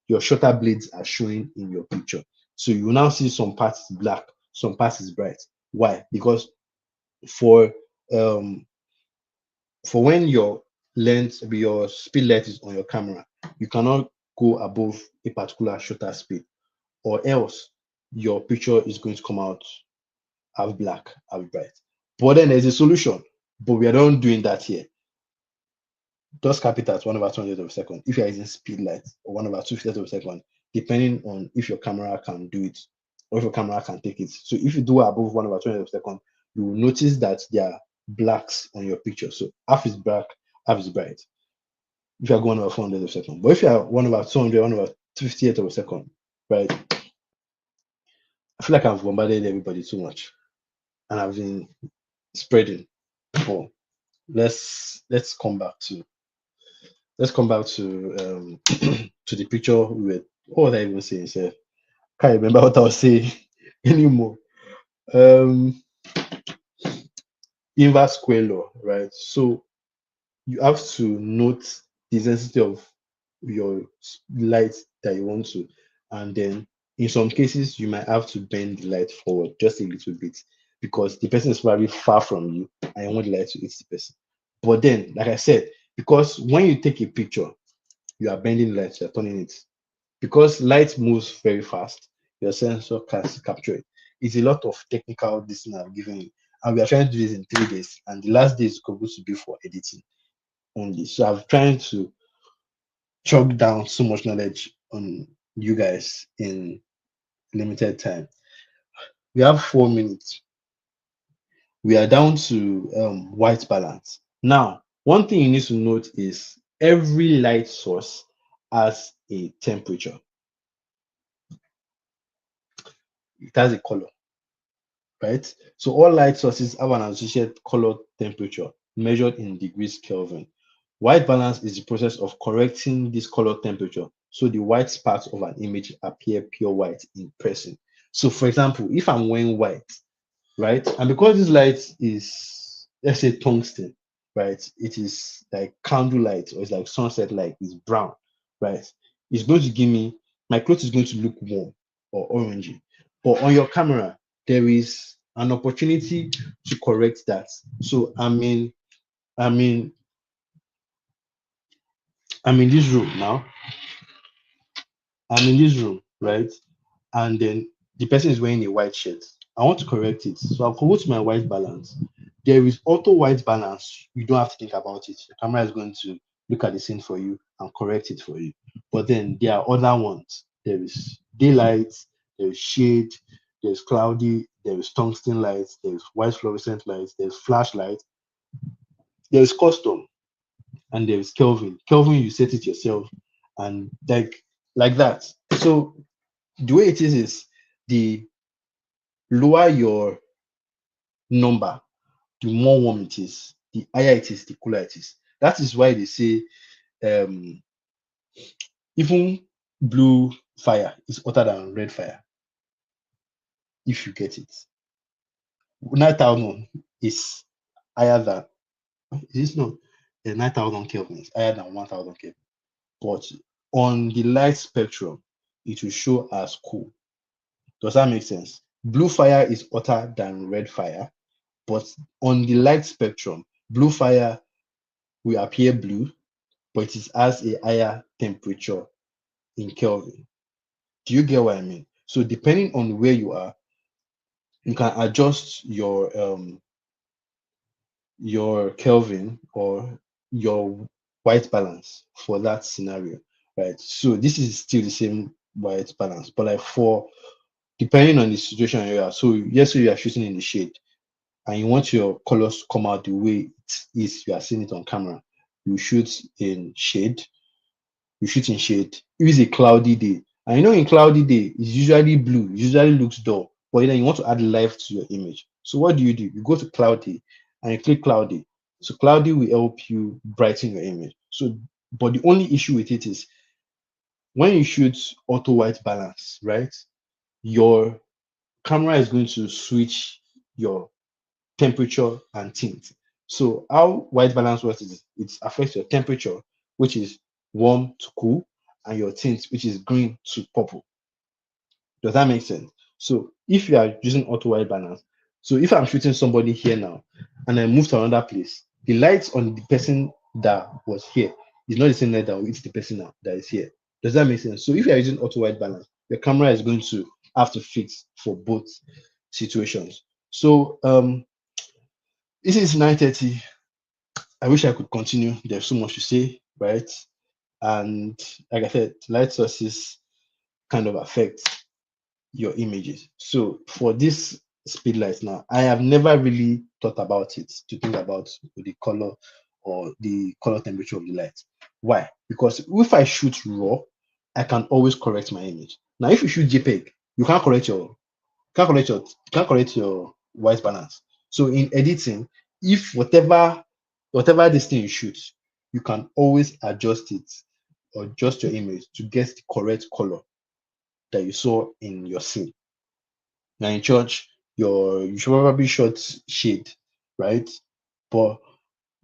your shutter blades are showing in your picture. So you will now see some parts is black, some parts is bright. Why? Because for um when your lens, your speed light is on your camera, you cannot go above a particular shutter speed, or else your picture is going to come out half black, half bright. But then there's a solution, but we are not doing that here. Just cap it at 1/200 of a second if you're using speed light, or 1/250 of a second, depending on if your camera can do it or if your camera can take it. So if you do above 1/200 of a second, you will notice that there are blacks on your picture. So half is black, half is bright. If you are going over 400 of a second, but if you are 1/200, 1/258 of a second, right? I feel like I've bombarded everybody too much, and I've been spreading. But let's come back to to the picture with what was I even saying? Sir? Can't remember what I was saying anymore. Um, Inverse square law, right? So you have to note the density of your light that you want to, and then in some cases you might have to bend the light forward just a little bit because the person is probably far from you and you want the light to hit the person. But then, like I said, because when you take a picture, you are bending the light, you're turning it. Because light moves very fast, your sensor can capture it. It's a lot of technical this thing I've given you. And we are trying to do this in 3 days, and the last day is supposed to be for editing only. So I'm trying to chalk down so much knowledge on you guys in limited time. We have 4 minutes. We are down to white balance. Now, one thing you need to note is every light source has a temperature. It has a color, right? So all light sources have an associated color temperature measured in degrees Kelvin. White balance is the process of correcting this color temperature so the white parts of an image appear pure white in person. So for example, if I'm wearing white, right, and because this light is, let's say, tungsten, right, it is like candle light or it's like sunset light, it's brown, right? It's going to give me, my clothes is going to look warm or orangey. But on your camera, there is an opportunity to correct that. So I mean, I'm in this room now. I'm in this room, right? And then the person is wearing a white shirt. I want to correct it. So I'll go to my white balance. There is auto white balance. You don't have to think about it. The camera is going to look at the scene for you and correct it for you. But then there are other ones. There is daylight, there is shade, there's cloudy, there is tungsten lights, there's white fluorescent lights, there's flashlight, there's custom, and there's Kelvin. Kelvin, you set it yourself, and like that. So the way it is the lower your number, the more warm it is, the higher it is, the cooler it is. That is why they say um, even blue fire is hotter than red fire, if you get it. 9,000 is higher than, is this not? 9,000 Kelvin is higher than 1,000 Kelvin. But on the light spectrum, it will show as cool. Does that make sense? Blue fire is hotter than red fire, but on the light spectrum, blue fire will appear blue, but it has a higher temperature in Kelvin. Do you get what I mean? So depending on where you are, you can adjust your Kelvin or your white balance for that scenario, right? So this is still the same white balance, but like for depending on the situation you are. So yes, so you are shooting in the shade and you want your colors to come out the way it is, you are seeing it on camera. You shoot in shade. You shoot in shade. If it's a cloudy day, and you know in cloudy day, it's usually blue, it usually looks dull, but then you want to add life to your image. So what do? You go to cloudy and you click cloudy. So cloudy will help you brighten your image. So, but the only issue with it is when you shoot auto white balance, right? Your camera is going to switch your temperature and tint. So how white balance works is it affects your temperature, which is warm to cool, and your tint, which is green to purple. Does that make sense? So if you are using auto white balance, so if I'm shooting somebody here now and I move to another place, the lights on the person that was here is not the same light that will hit the person now that is here. Does that make sense? So if you are using auto white balance, your camera is going to have to fix for both situations. So this is 9:30. I wish I could continue. There's so much to say, right? And like I said, light sources kind of affect your images. So for this speed light now, I have never really thought about it to think about the color or the color temperature of the light. Why? Because if I shoot raw, I can always correct my image. Now, if you shoot JPEG, you can't correct your white balance. So in editing, if whatever this thing you shoot, you can always adjust it or adjust your image to get the correct color that you saw in your scene. Now in church, you should probably shot shade, right? But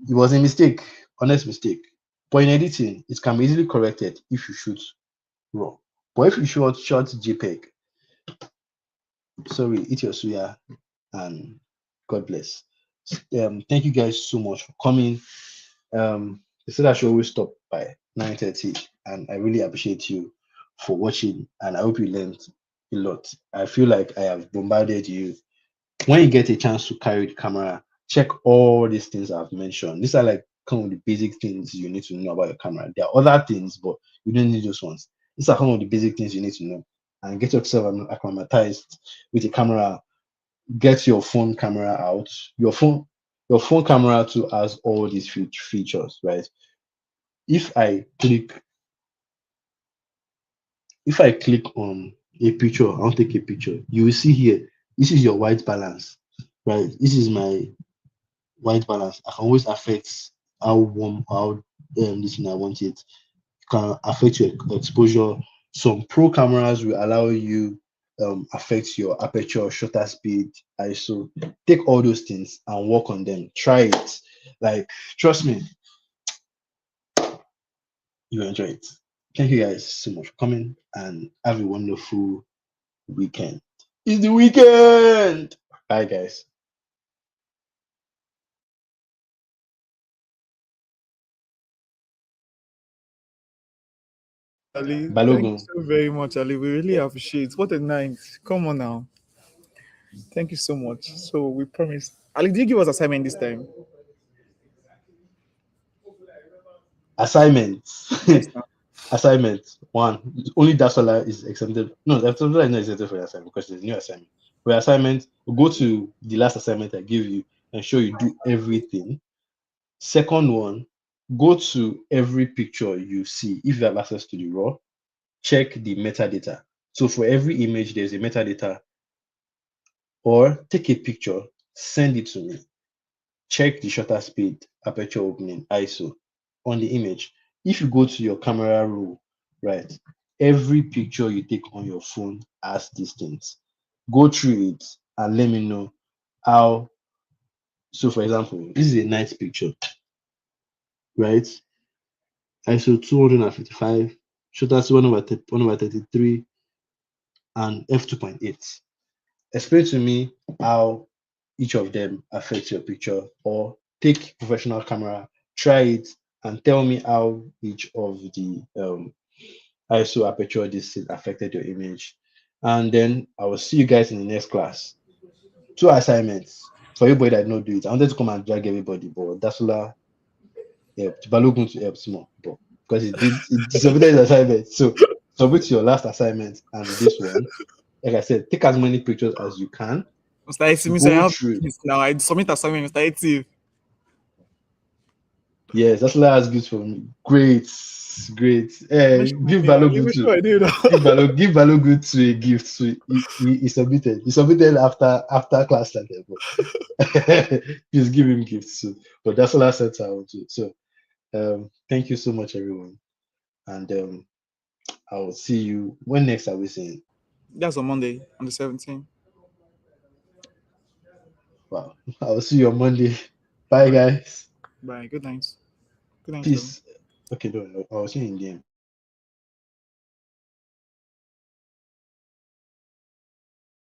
it was a mistake, honest mistake. But in editing, it can be easily corrected if you shoot raw. But if you shot JPEG, sorry, eat your suya and God bless. Thank you guys so much for coming. They said I should always stop by 9:30, and I really appreciate you for watching, and I hope you learned a lot. I feel like I have bombarded you. When you get a chance to carry the camera, check all these things I've mentioned. These are like some of the basic things you need to know about your camera. There are other things, but you don't need those ones. These are some of the basic things you need to know, and get yourself acclimatized with a camera. Get your phone camera out. Your phone camera too has all these features, right? If I click on a picture, I want to take a picture, you will see here, this is your white balance, right? This is my white balance. I can always affect how warm, how this thing I want it. Can affect your exposure. Some pro cameras will allow you affect your aperture, shutter speed, ISO. Take all those things and work on them. Try it. Like, trust me, you enjoy it. Thank you guys so much for coming and have a wonderful weekend. It's the weekend. Bye, guys. Ali, thank you Balogun. so very much, Ali. We really appreciate. What a night! Come on now. Thank you so much. So we promise. Ali, did you give us assignment this time? Assignments. Yes. Now. Assignment one. Only Dasola is exempted. No, Dasola is not exempted for the assignment because there's a new assignment. For assignment, we'll go to the last assignment I gave you and show you do everything. Second one, go to every picture you see. If you have access to the raw, check the metadata. So for every image, there's a metadata. Or take a picture, send it to me. Check the shutter speed, aperture opening, ISO on the image. If you go to your camera roll, right, every picture you take on your phone has these things. Go through it and let me know how. So, for example, this is a night picture, right? ISO 255, shutter speed 1 over 33, and f2.8. Explain to me how each of them affects your picture, or take professional camera, try it, and tell me how each of the ISO aperture this affected your image. And then I will see you guys in the next class. 2 assignments for everybody that not do it. I wanted to come and drag everybody, but Dasola helped. Balogun to help small, but because it submitted his assignment. So submit your last assignment and this one. Like I said, take as many pictures as you can. Mr. Etim, I Go have through. this now. I submit assignment, Mr. Etim. Yes, that's what good for me. Great, great. Give Balogun to give Balogun to a gift. So he submitted. He submitted after class started. But please give him gifts. So, but that's all I said I will do. So thank you so much, everyone. And I will see you when next are we seeing? That's on Monday, on the 17th. Wow. I will see you on Monday. Bye, guys. Bye. Good night. Good night, Peace. Okay, no, I will see you in the end.